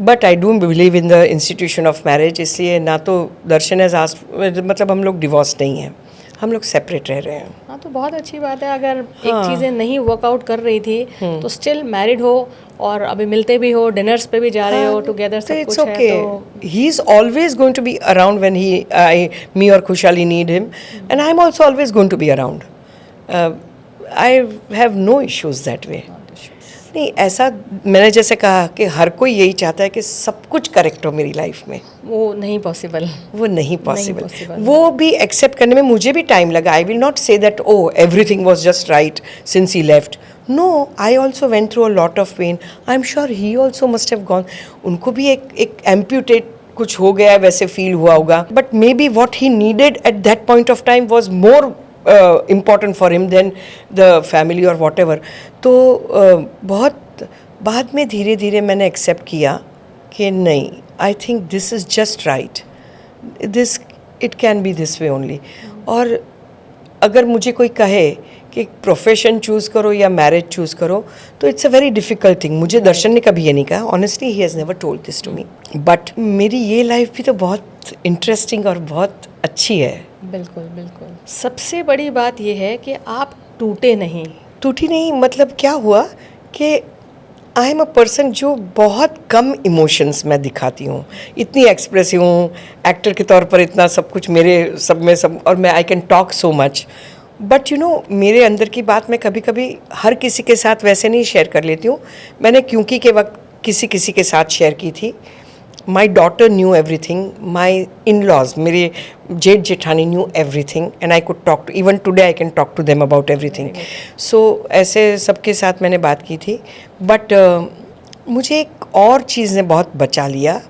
But I do believe in the institution of marriage. इसलिए ना तो दर्शन has asked, मतलब हम लोग डिवोर्स नहीं हैं, हम लोग सेपरेट रह रहे हैं. हाँ, तो बहुत अच्छी बात है. अगर एक चीज़ें नहीं वर्कआउट कर रही थी तो स्टिल मैरिड हो और अभी मिलते भी हो, डिनर्स पे भी जा रहे हो टुगेदर, सब कुछ है. तो he is always going to be around when me or Khushali need him, and I am also always going to be around. I have no issues that way. नहीं, ऐसा मैंने जैसे कहा कि हर कोई यही चाहता है कि सब कुछ करेक्ट हो मेरी लाइफ में. वो नहीं पॉसिबल. वो नहीं पॉसिबल. वो भी एक्सेप्ट करने में मुझे भी टाइम लगा. I will not say that oh everything was just right since he left. No, I also went through a lot of pain. I am sure he also must have gone. उनको भी एक amputate कुछ हो गया वैसे feel हुआ होगा. But may be what he needed at that point of time was more important for him than the family or whatever. तो बहुत बाद में धीरे धीरे मैंने एक्सेप्ट किया कि नहीं, I think this is just right, this it can be this way only. और अगर मुझे कोई कहे कि प्रोफेशन चूज़ करो या मैरिज चूज़ करो तो it's a very difficult thing. मुझे दर्शन ने कभी ये नहीं कहा. Honestly he has never told this to me. But मेरी ये लाइफ भी तो बहुत इंटरेस्टिंग और बहुत अच्छी है. बिल्कुल बिल्कुल. सबसे बड़ी बात यह है कि आप टूटे नहीं. टूटी नहीं मतलब क्या हुआ कि आई एम अ पर्सन जो बहुत कम इमोशंस मैं दिखाती हूँ. इतनी एक्सप्रेसिव हूँ एक्टर के तौर पर, इतना सब कुछ मेरे सब में सब, और मैं आई can talk so much. But you know मेरे अंदर की बात मैं कभी कभी हर किसी के साथ वैसे नहीं शेयर कर लेती हूँ. मैंने क्योंकि के वक्त किसी किसी के साथ शेयर की थी. My daughter knew everything, my in laws, मेरे जेठ जेठानी knew everything, and I could talk to, even today I can talk to them about everything. So ऐसे सबके साथ मैंने बात की थी. बट मुझे एक और चीज़ ने बहुत बचा लिया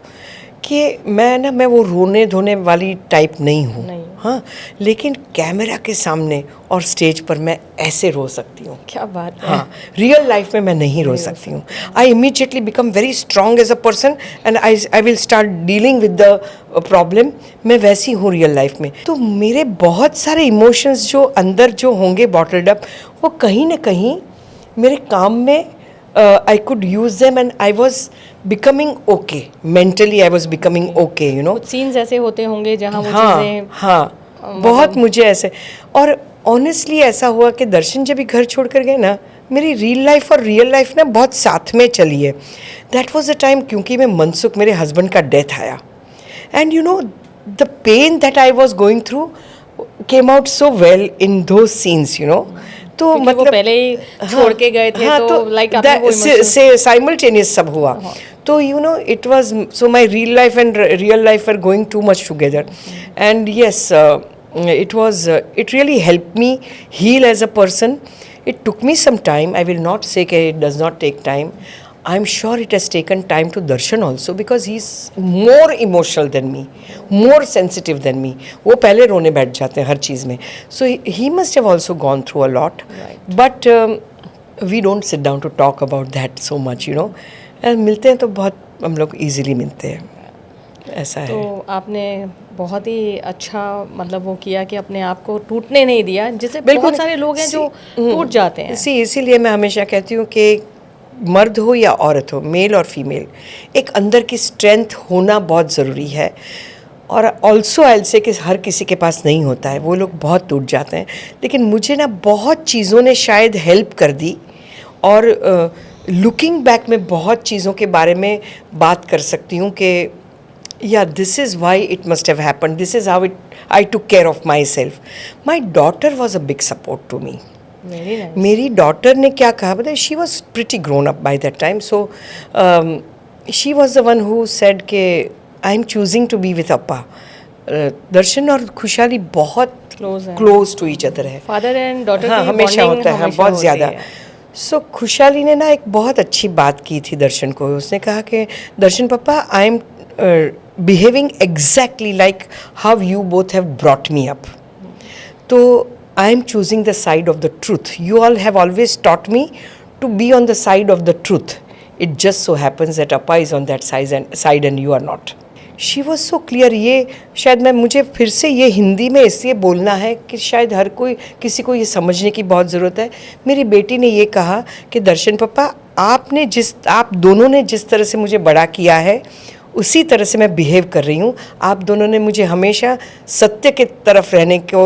कि मैं वो रोने धोने वाली टाइप नहीं हूँ. हाँ, लेकिन कैमरा के सामने और स्टेज पर मैं ऐसे रो सकती हूँ. क्या बात है. हाँ, रियल लाइफ में मैं नहीं रो सकती हूँ. I immediately become very strong as a person and I will start dealing with the problem. मैं वैसी हूँ रियल लाइफ में. तो मेरे बहुत सारे इमोशंस जो अंदर जो होंगे बॉटल्ड अप, वो कहीं ना कहीं मेरे काम में I could use them and I was becoming okay. Mentally I was becoming okay, you know. कुछ सीन्स ऐसे होते होंगे जहाँ वो हाँ, चीज़ें हाँ, बहुत मुझे ऐसे. और ऑनेस्टली ऐसा हुआ कि दर्शन जब भी घर छोड़ कर गए ना, मेरी रियल लाइफ और रियल लाइफ ना बहुत साथ में चली है. दैट वाज द टाइम, क्योंकि मैं मनसुख, मेरे हस्बैंड का डेथ आया. And you know the pain that I was going through came out so well in those scenes, you know. तो मतलब वो पहले ही छोड़ के गए थे. हाँ, तो लाइक आपने वो से साइमल्टेनियस सब हुआ. तो you know it was so my real life and real life are going too much together. And yes, it really helped me heal as a person. It took me some time. I will not say that it does not take time. I'm sure it has taken time to Darshan also, because he's more emotional than me, more sensitive than me. वो पहले रोने बैठ जाते हैं हर चीज़ में. So he must have also gone through a lot. Right. But we don't sit down to talk about that so much, you know. मिलते हैं तो बहुत हम लोग easily मिलते हैं. ऐसा है. तो आपने बहुत ही अच्छा मतलब वो किया कि अपने आप को टूटने नहीं दिया, जिससे बिल्कुल. बहुत सारे लोग हैं जो टूट जाते हैं. इसीलिए मैं हमेशा कहती हूँ कि मर्द हो या औरत हो, मेल और फीमेल, एक अंदर की स्ट्रेंथ होना बहुत ज़रूरी है. और ऑल्सो आई विल से कि हर किसी के पास नहीं होता है, वो लोग बहुत टूट जाते हैं. लेकिन मुझे ना बहुत चीज़ों ने शायद हेल्प कर दी. और लुकिंग बैक में बहुत चीज़ों के बारे में बात कर सकती हूँ कि या this is why it must have happened, this is how it I took care of myself. My daughter was a big support to me. Very nice. मेरी डॉटर ने क्या कहा पता है, she was pretty grown up by that time. So she was the one who said के I am choosing to be with Appa. Darshan और खुशहाली बहुत क्लोज टू ईच अदर है. फादर एंड डॉटर हाँ, की हमेशा bonding होता है, हमेशा बहुत होती ज़्यादा. है. सो खुशहाली ने ना एक बहुत अच्छी बात की थी दर्शन को. उसने कहा कि दर्शन पापा, I am behaving exactly like how you both have brought me up. तो I am choosing the side of the truth. You all have always taught me to be on the side of the truth. It just so happens that Appa is on that side and you are not. She was so clear. ये शायद मुझे फिर से ये हिंदी में इसलिए बोलना है कि शायद हर कोई किसी को ये समझने की बहुत ज़रूरत है. मेरी बेटी ने ये कहा कि दर्शन पापा, आप दोनों ने जिस तरह से मुझे बड़ा किया है, उसी तरह से मैं बिहेव कर रही हूँ. आप दोनों ने मुझे हमेशा सत्य के तरफ रहने को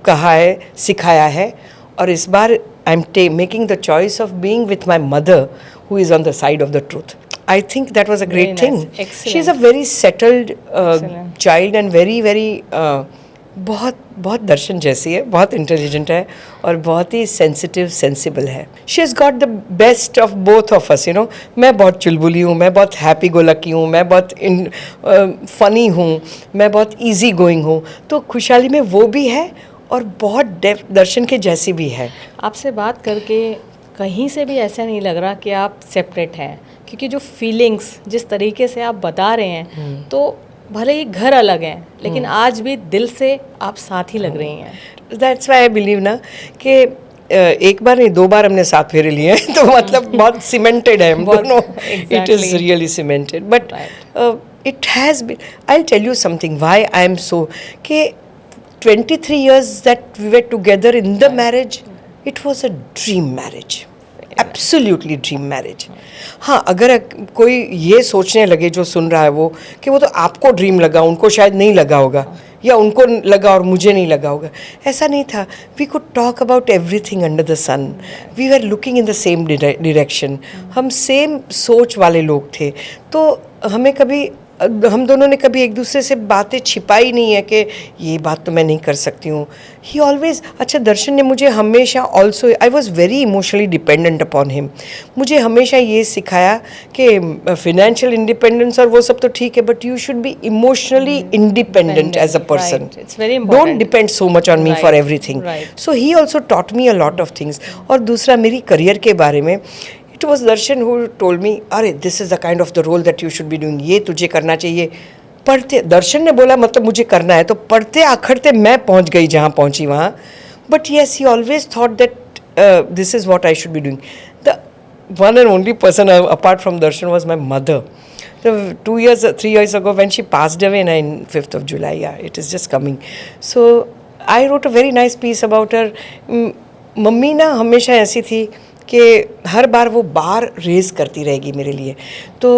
कहा है, सिखाया है. और इस बार I am making the choice of being with my mother who is on the side of the truth. I think that was a great thing. She is a very settled child and very बहुत बहुत दर्शन जैसी है, बहुत intelligent है और बहुत ही sensitive sensible है. She has got the best of both of us, you know. मैं बहुत चुलबुली हूँ, मैं बहुत हैप्पी गो लकी हूँ, मैं बहुत फ़नी हूँ, मैं बहुत इजी गोइंग हूँ. तो खुशहाली में वो भी है और बहुत दर्शन के जैसी भी है. आपसे बात करके कहीं से भी ऐसा नहीं लग रहा कि आप सेपरेट हैं, क्योंकि जो फीलिंग्स जिस तरीके से आप बता रहे हैं, तो भले ही घर अलग हैं लेकिन आज भी दिल से आप साथ ही लग रही हैं. दैट्स व्हाई आई बिलीव ना कि एक बार नहीं 2 बार हमने साथ फेरे लिए हैं. तो मतलब बहुत सीमेंटेड है हम दोनों. It is really cemented. But it has been, I will tell you something why I am so कि 23 years that we were together in the marriage, it was a dream marriage. Absolutely dream marriage. हाँ, अगर कोई ये सोचने लगे जो सुन रहा है वो कि वो तो आपको ड्रीम लगा, उनको शायद नहीं लगा होगा, या उनको लगा और मुझे नहीं लगा होगा, ऐसा नहीं था. We could talk about everything under the sun. We were looking in the same direction. हम सेम सोच वाले लोग थे. तो हमें कभी हम दोनों ने कभी एक दूसरे से बातें छिपाई नहीं है कि ये बात तो मैं नहीं कर सकती हूँ. ही ऑलवेज. अच्छा, दर्शन ने मुझे हमेशा also, I was very emotionally dependent upon him. मुझे हमेशा ये सिखाया कि फिनेंशियल इंडिपेंडेंस और वो सब तो ठीक है, but you should be emotionally independent as a person. Right. It's very important. Don't depend so much on me for Right. Everything. Right. So he also taught me a lot of things. और दूसरा, मेरी career के बारे में, it was Darshan who told me, अरे this is the kind of the role that you should be doing, ये तुझे करना चाहिए. पढ़ते दर्शन ने बोला मतलब मुझे करना है, तो पढ़ते आखड़ते मैं पहुंच गई जहाँ पहुंची वहाँ. But yes, he always thought that this is what I should be doing. The one and only person apart from Darshan was my mother. 3 years ago when she passed away, in 5th of July, yeah, it is just coming. So I wrote a very nice piece about her. Mummy ना हमेशा ऐसी थी कि हर बार वो बार rays करती रहेगी मेरे लिए. तो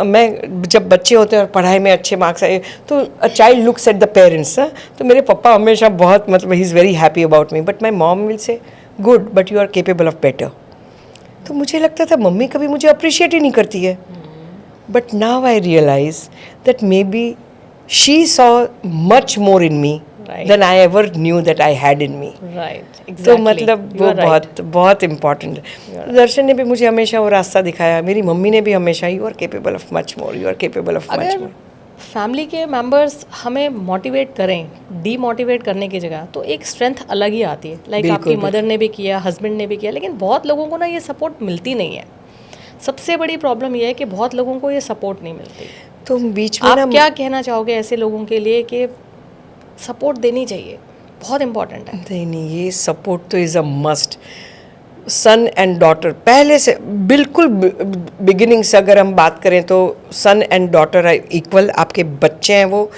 मैं, जब बच्चे होते हैं और पढ़ाई में अच्छे मार्क्स आए, तो a child looks at the parents. तो मेरे पापा हमेशा बहुत, मतलब he is very happy about me, but my mom will say good, but you are capable of better. तो मुझे लगता था मम्मी कभी मुझे अप्रिशिएट ही नहीं करती है. But now I realize that maybe she saw much more in me than I ever knew that I had in me. Right. Exactly. तो मतलब You वो are right. बहुत बहुत इम्पॉर्टेंट है. दर्शन ने भी मुझे हमेशा वो रास्ता दिखाया. मेरी मम्मी ने भी हमेशा, you are capable of much more, you are capable of much अगर मोर. फैमिली के मेंबर्स हमें मोटिवेट करें, डीमोटिवेट करने की जगह, तो एक स्ट्रेंथ अलग ही आती है. लाइक बिल्कुल, आपकी मदर ने भी किया, हस्बैंड ने भी किया, लेकिन बहुत लोगों को ना ये सपोर्ट मिलती नहीं है. सबसे बड़ी प्रॉब्लम ये है कि बहुत लोगों को ये सपोर्ट नहीं मिलती. तो बीच में आप ना, क्या कहना चाहोगे ऐसे लोगों के लिए कि सपोर्ट देनी चाहिए, बहुत इंपॉर्टेंट है. नहीं, ये सपोर्ट तो is a must. Son and daughter पहले से बिल्कुल बिगिनिंग से अगर हम बात करें तो सन एंड डॉटर इक्वल. आपके बच्चे हैं, वो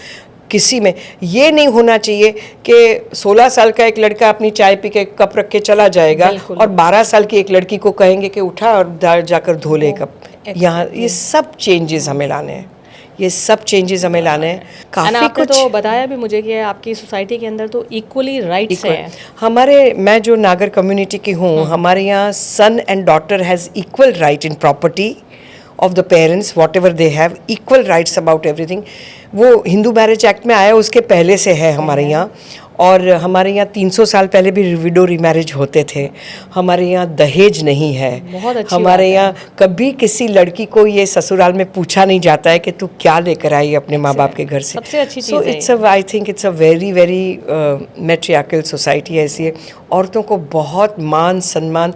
किसी में ये नहीं होना चाहिए कि 16 साल का एक लड़का अपनी चाय पी के कप रख के चला जाएगा और 12 साल की एक लड़की को कहेंगे कि उठा और जाकर धो ले कप. यहाँ ये सब चेंजेस हमें लाने हैं, ये सब चेंजेस हमें लाने हैं. काफ़ी आपने कुछ तो बताया भी मुझे कि आपकी सोसाइटी के अंदर तो इक्वली राइट्स हैं. हमारे, मैं जो नागर कम्युनिटी की हूँ, हमारे यहाँ son and daughter has equal right in property of the parents, whatever they have equal rights about everything. वो हिंदू मैरिज एक्ट में आया, उसके पहले से है हमारे यहाँ. और हमारे यहाँ 300 साल पहले भी विडो रीमैरिज होते थे. हमारे यहाँ दहेज नहीं है. बहुत अच्छी हमारे बात है. यहाँ कभी किसी लड़की को ये ससुराल में पूछा नहीं जाता है कि तू क्या लेकर आई अपने माँ बाप के घर से. सबसे अच्छी सो चीज़ है it's I think it's a very very matriarchal society ऐसी है. औरतों को बहुत मान सम्मान.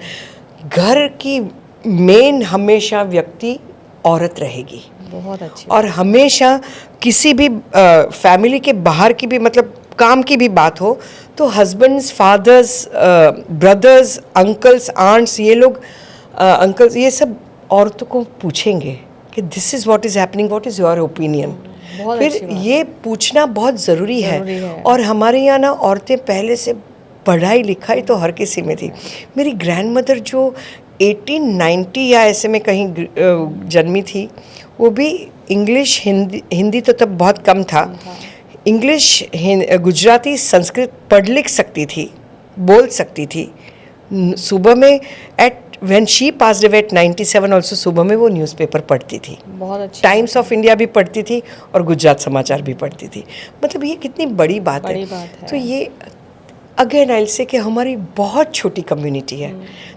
घर की मेन हमेशा व्यक्ति औरत रहेगी. बहुत अच्छी. और हमेशा किसी भी फैमिली के बाहर की भी, मतलब काम की भी बात हो, तो husbands, fathers, brothers, uncles, aunts, ये लोग, अंकल्स, ये सब औरतों को पूछेंगे कि this is what is happening, what is your opinion. फिर ये पूछना बहुत ज़रूरी है. और हमारे यहाँ ना औरतें पहले से पढ़ाई लिखाई तो हर किसी में थी. मेरी ग्रैंड मदर जो 1890 या ऐसे में कहीं जन्मी थी, वो भी इंग्लिश, हिंदी तो तब बहुत कम था. इंग्लिश, गुजराती, संस्कृत पढ़ लिख सकती थी, बोल सकती थी. सुबह में when she passed away at 97 also, सुबह में वो न्यूज़पेपर पढ़ती थी. बहुत अच्छी. टाइम्स ऑफ इंडिया भी पढ़ती थी और गुजरात समाचार भी पढ़ती थी. मतलब ये कितनी बड़ी बात है. तो ये अगेन आई से कि हमारी बहुत छोटी कम्युनिटी है.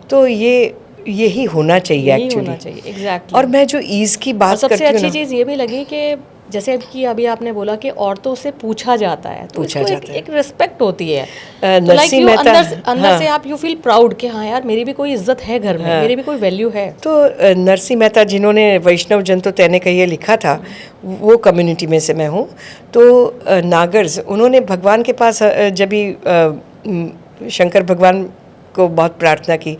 तो यही होना चाहिए एक्चुअली. एग्जैक्टली. और मैं जो ईज़ की बात करती हूँ, सबसे अच्छी चीज़ ये भी लगी कि जैसे कि अभी आपने बोला कि औरतों से पूछा जाता है, तो पूछा जाता है. एक रिस्पेक्ट होती है. नरसिंह मेहता, अंदर से आप यू फील प्राउड कि हाँ यार, मेरी भी कोई इज्जत है घर में, मेरी भी कोई वैल्यू है. तो नरसिंह मेहता जिन्होंने वैष्णव जन तो तैने कहिए लिखा था, वो कम्युनिटी में से मैं हूँ. तो नागर्स, उन्होंने भगवान के पास जब भी शंकर भगवान को बहुत प्रार्थना की,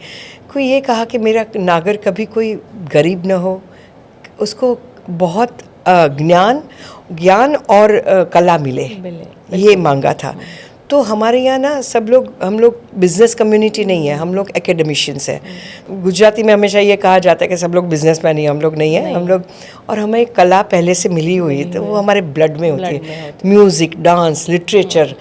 कोई ये कहा कि मेरा नागर कभी कोई गरीब न हो, उसको बहुत ज्ञान और कला मिले, ये मांगा था. तो हमारे यहाँ ना हम लोग बिजनेस कम्युनिटी नहीं है, हम लोग एकेडमिशियंस हैं. गुजराती में हमेशा ये कहा जाता है कि सब लोग बिजनेसमैन ही, हम लोग नहीं हैं. हम लोग, और हमें कला पहले से मिली हुई है, तो वो हमारे ब्लड में होती है. म्यूज़िक, डांस, लिटरेचर,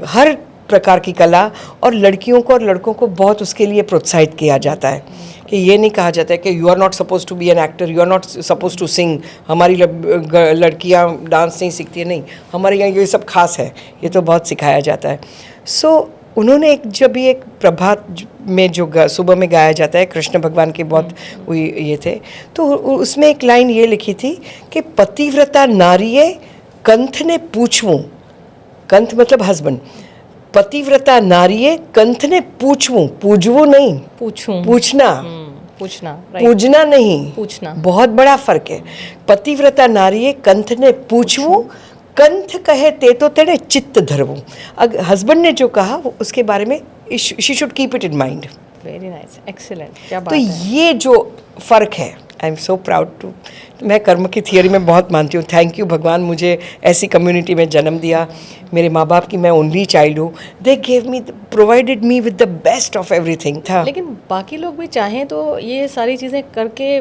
हर प्रकार की कला. और लड़कियों को और लड़कों को बहुत उसके लिए प्रोत्साहित किया जाता है. कि ये नहीं कहा जाता है कि you are not suppose to be an actor, you are not suppose to sing, हमारी लड़कियां डांस नहीं सीखती है, नहीं, हमारे यहाँ ये सब खास है, ये तो बहुत सिखाया जाता है। सो उन्होंने जब भी एक प्रभात में जो सुबह में गाया जाता है, कृष्ण भगवान के बहुत ये थे, तो उसमें एक लाइन ये लिखी थी कि पतिव्रता नारिये कंथ ने पूछूं, कंथ मतलब हस्बैंड, पतिव्रता नारिये कंथ ने पूछूं, पूजवो नहीं, पूछूं, पूछना, पूछना, right. पूजना नहीं, पूछना, बहुत बड़ा फर्क है। पतिव्रता नारिये कंथ ने पूछूं, कंथ कहे ते तो तेरे चित्त धरवूं। अगर हस्बैंड ने जो कहा उसके बारे में she should keep it in mind. Very nice, excellent, क्या बात तो है। ये जो फ़र्क है, I am so proud to, मैं कर्म की थियोरी में बहुत मानती हूँ। थैंक यू भगवान, मुझे ऐसी कम्युनिटी में जन्म दिया। मेरे माँ बाप की मैं ओनली चाइल्ड हूँ। They gave me, provided me with the best of everything था। लेकिन बाकी लोग भी चाहें तो ये सारी चीज़ें करके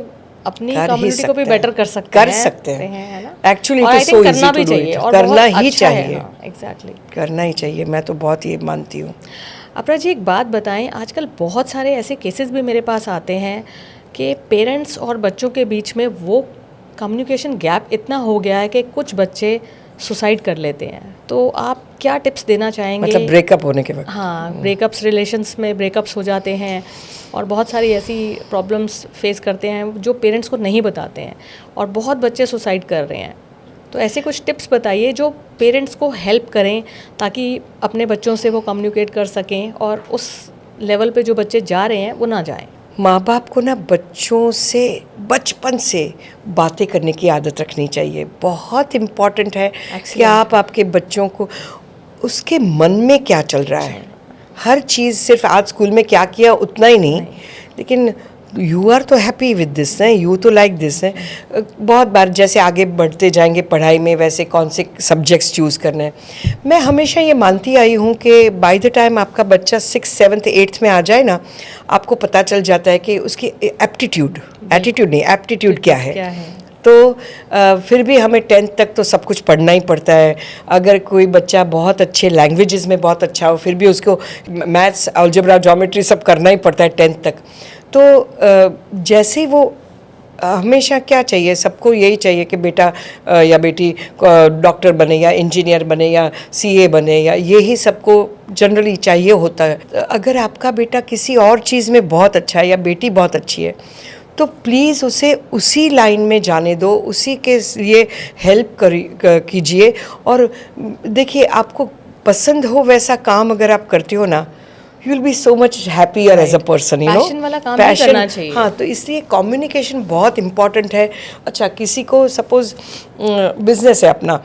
अपनी कर ही कम्युनिटी को भी सकते हैं, बेटर कर सकते कर हैं, सकते हैं। है ना? Actually, और it I is think so करना easy भी to do चाहिए it. और करना बहुत ही अच्छा है, चाहिए। हाँ, एग्जैक्टली। करना ही चाहिए, मैं तो बहुत ये मानती हूँ। अपरा जी, एक बात बताएं, आजकल बहुत सारे ऐसे केसेस भी मेरे पास आते हैं कि पेरेंट्स और बच्चों के बीच में वो कम्युनिकेशन गैप इतना हो गया है कि कुछ बच्चे सुसाइड कर लेते हैं। तो आप क्या टिप्स देना चाहेंगे? मतलब ब्रेकअप होने के वक्त। हाँ, ब्रेकअप्स, रिलेशंस में ब्रेकअप्स हो जाते हैं और बहुत सारी ऐसी प्रॉब्लम्स फेस करते हैं जो पेरेंट्स को नहीं बताते हैं और बहुत बच्चे सुसाइड कर रहे हैं। तो ऐसे कुछ टिप्स बताइए जो पेरेंट्स को हेल्प करें ताकि अपने बच्चों से वो कम्युनिकेट कर सकें और उस लेवल पे जो बच्चे जा रहे हैं वो ना जाएं। माँ बाप को ना बच्चों से बचपन से बातें करने की आदत रखनी चाहिए। बहुत इम्पॉर्टेंट है कि आप आपके बच्चों को उसके मन में क्या चल रहा है, हर चीज़ सिर्फ आज स्कूल में क्या किया उतना ही नहीं, लेकिन यू आर तो हैप्पी विद दिस है, यू तो लाइक दिस है। बहुत बार जैसे आगे बढ़ते जाएंगे पढ़ाई में वैसे कौन से सब्जेक्ट्स चूज़ करने हैं। मैं हमेशा ये मानती आई हूँ कि बाय द टाइम आपका बच्चा 6th 7th 8th में आ जाए ना, आपको पता चल जाता है कि उसकी एप्टीट्यूड, एटीट्यूड नहीं, एप्टीट्यूड क्या है। तो फिर भी हमें 10th तक तो सब कुछ पढ़ना ही पड़ता है। अगर कोई बच्चा बहुत अच्छे लैंग्वेजेस में बहुत अच्छा हो, फिर भी उसको मैथ्स, अलजेब्रा, ज्योमेट्री सब करना ही पड़ता है 10th तक। तो जैसे ही वो हमेशा क्या चाहिए, सबको यही चाहिए कि बेटा या बेटी डॉक्टर बने या इंजीनियर बने या सीए बने, या यही सबको जनरली चाहिए होता है। अगर आपका बेटा किसी और चीज़ में बहुत अच्छा है या बेटी बहुत अच्छी है, तो प्लीज़ उसे उसी लाइन में जाने दो, उसी के लिए हेल्प कीजिए। और देखिए, आपको पसंद हो वैसा काम अगर आप करते हो ना, you will be so much happier as a person, you know. Passion वाला काम ही करना चाहिए। हाँ, तो इसलिए कम्युनिकेशन बहुत इम्पॉर्टेंट है। अच्छा, किसी को सपोज बिजनेस है अपना,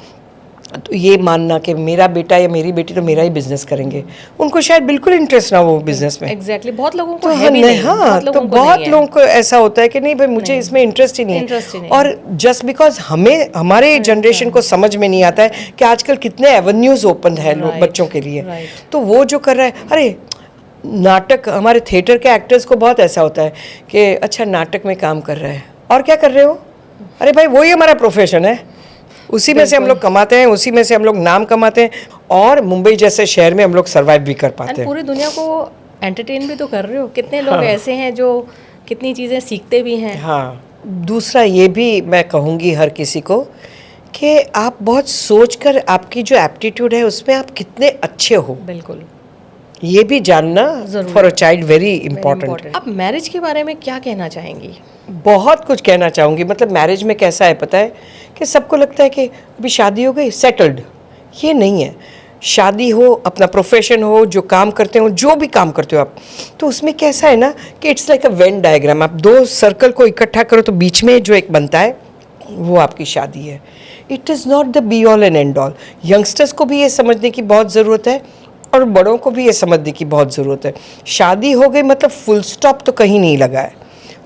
तो ये मानना कि मेरा बेटा या मेरी बेटी तो मेरा ही बिजनेस करेंगे, उनको शायद बिल्कुल इंटरेस्ट ना हो बिजनेस में। एग्जैक्टली, बहुत लोगों को तो है भी नहीं। हाँ, तो बहुत लोगों को ऐसा होता है कि नहीं भाई, मुझे इसमें इंटरेस्ट ही नहीं है। और जस्ट बिकॉज हमारे जनरेशन को समझ में नहीं आता है कि आजकल कितने एवेन्यूज ओपन है बच्चों के लिए। तो वो जो कर रहा है, अरे नाटक, हमारे थिएटर के एक्टर्स को बहुत ऐसा होता है कि अच्छा नाटक में काम कर रहा है, और क्या कर रहे हो? अरे भाई, वही हमारा प्रोफेशन है, उसी में से हम लोग कमाते हैं, उसी में से हम लोग नाम कमाते हैं, और मुंबई जैसे शहर में हम लोग सर्वाइव भी कर पाते हैं। पूरी दुनिया को एंटरटेन भी तो कर रहे हो। कितने लोग ऐसे हैं जो कितनी चीज़ें सीखते भी हैं। हाँ, दूसरा ये भी मैं कहूँगी हर किसी को कि आप बहुत सोचकर आपकी जो एप्टीट्यूड है उसमें आप कितने अच्छे हो, बिल्कुल, ये भी जानना for a child very important. आप मैरिज के बारे में क्या कहना चाहेंगी? बहुत कुछ कहना चाहूँगी। मतलब मैरिज में कैसा है पता है कि सबको लगता है कि अभी शादी हो गई, सेटल्ड। ये नहीं है। शादी हो, अपना प्रोफेशन हो, जो काम करते हो, जो भी काम करते हो आप, तो उसमें कैसा है ना कि it's like a Venn diagram. आप दो सर्कल को इकट्ठा करो तो बीच में जो एक बनता है वो आपकी शादी है। It is not the be all and and all. Youngsters को भी ये समझने की बहुत ज़रूरत है और बड़ों को भी ये समझने की बहुत ज़रूरत है। शादी हो गई मतलब फुल स्टॉप तो कहीं नहीं लगा है,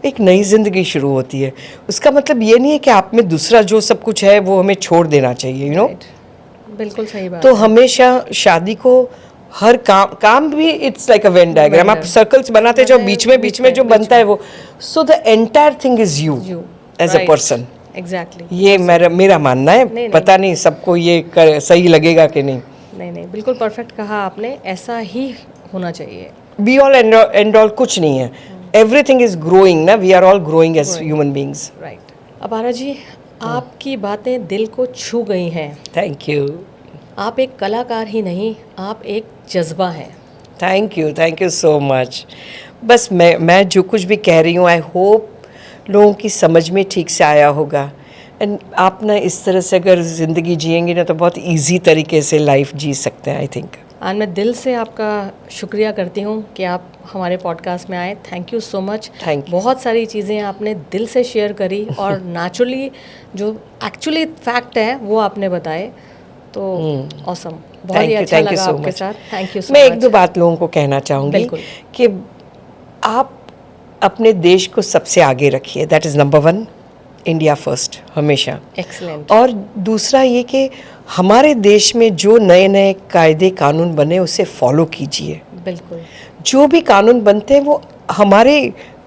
एक नई ज़िंदगी शुरू होती है। उसका मतलब ये नहीं है कि आप में दूसरा जो सब कुछ है वो हमें छोड़ देना चाहिए, यू नो। बिल्कुल सही बात। तो हमेशा शादी को हर काम भी it's like a Venn diagram. आप सर्कल्स बनाते जाओ, बीच में जो बनता है वो, so the entire thing is you as a person. Exactly, ये मेरा मानना है। पता नहीं सबको ये सही लगेगा कि नहीं। नहीं, बिल्कुल परफेक्ट कहा आपने, ऐसा ही होना चाहिए। बी ऑल एंड ऑल कुछ नहीं है। everything is growing na, we are all growing as human beings. Right. Apara ji, आपकी बातें दिल को छू गई हैं। Thank you. आप एक कलाकार ही नहीं, आप एक जज्बा हैं। Thank you so much. बस मैं जो कुछ भी कह रही हूँ, आई होप लोगों की समझ में ठीक से आया होगा। एंड आप ना इस तरह से अगर ज़िंदगी जिएंगे ना तो बहुत इजी तरीके से लाइफ जी सकते हैं, आई थिंक। आज मैं दिल से आपका शुक्रिया करती हूँ कि आप हमारे पॉडकास्ट में आए। Thank you so much. Thank you. बहुत सारी चीज़ें आपने दिल से शेयर करी और नेचुरली जो एक्चुअली फैक्ट है वो आपने बताए, तो ऑसम, बहुत ही अच्छा लगा आपके साथ। Thank you so much. मैं एक दो बात लोगों को कहना चाहूँगी बिल्कुल। कि आप अपने देश को सबसे आगे रखिए, that is number 1, India first हमेशा। एक्सीलेंट। और दूसरा ये कि हमारे देश में जो नए नए कायदे कानून बने उसे फॉलो कीजिए। बिल्कुल। जो भी कानून बनते हैं वो हमारे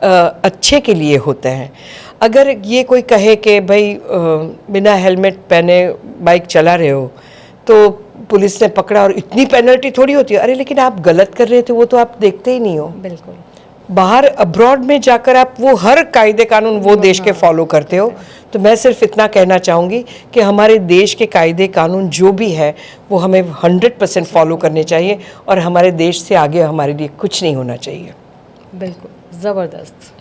अच्छे के लिए होते हैं। अगर ये कोई कहे कि भाई बिना हेलमेट पहने बाइक चला रहे हो तो पुलिस ने पकड़ा और इतनी पेनल्टी थोड़ी होती है, अरे लेकिन आप गलत कर रहे थे वो तो आप देखते ही नहीं हो। बिल्कुल। बाहर अब्रॉड में जाकर आप वो हर कायदे कानून वो देश के फॉलो करते हो। तो मैं सिर्फ इतना कहना चाहूँगी कि हमारे देश के कायदे कानून जो भी है वो हमें 100% फॉलो करने चाहिए और हमारे देश से आगे हमारे लिए कुछ नहीं होना चाहिए। बिल्कुल ज़बरदस्त।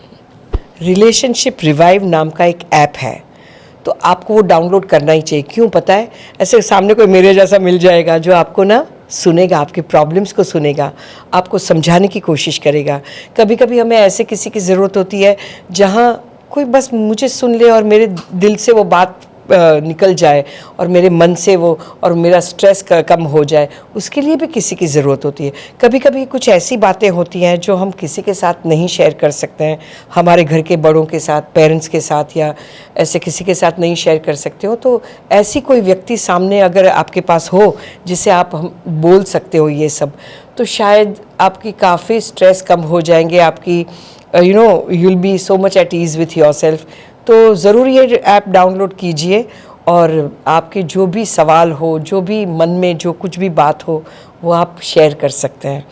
रिलेशनशिप रिवाइव नाम का एक ऐप है, तो आपको वो डाउनलोड करना ही चाहिए। क्यों पता है? ऐसे सामने कोई मेरे जैसा मिल जाएगा जो आपको ना सुनेगा, आपके प्रॉब्लम्स को सुनेगा, आपको समझाने की कोशिश करेगा। कभी कभी हमें ऐसे किसी की ज़रूरत होती है जहाँ कोई बस मुझे सुन ले और मेरे दिल से वो बात निकल जाए और मेरे मन से वो और मेरा स्ट्रेस कम हो जाए, उसके लिए भी किसी की ज़रूरत होती है। कभी कभी कुछ ऐसी बातें होती हैं जो हम किसी के साथ नहीं शेयर कर सकते हैं, हमारे घर के बड़ों के साथ, पेरेंट्स के साथ या ऐसे किसी के साथ नहीं शेयर कर सकते हो। तो ऐसी कोई व्यक्ति सामने अगर आपके पास हो जिसे आप बोल सकते हो ये सब, तो शायद आपकी काफ़ी स्ट्रेस कम हो जाएंगे, आपकी you'll be so much at ease with yourself। तो ज़रूर ये ऐप डाउनलोड कीजिए और आपके जो भी सवाल हो, जो भी मन में जो कुछ भी बात हो वो आप शेयर कर सकते हैं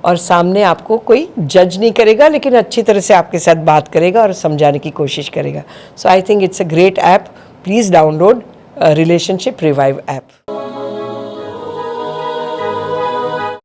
और सामने आपको कोई जज नहीं करेगा, लेकिन अच्छी तरह से आपके साथ बात करेगा और समझाने की कोशिश करेगा। So I think it's a great app. Please download relationship revive app.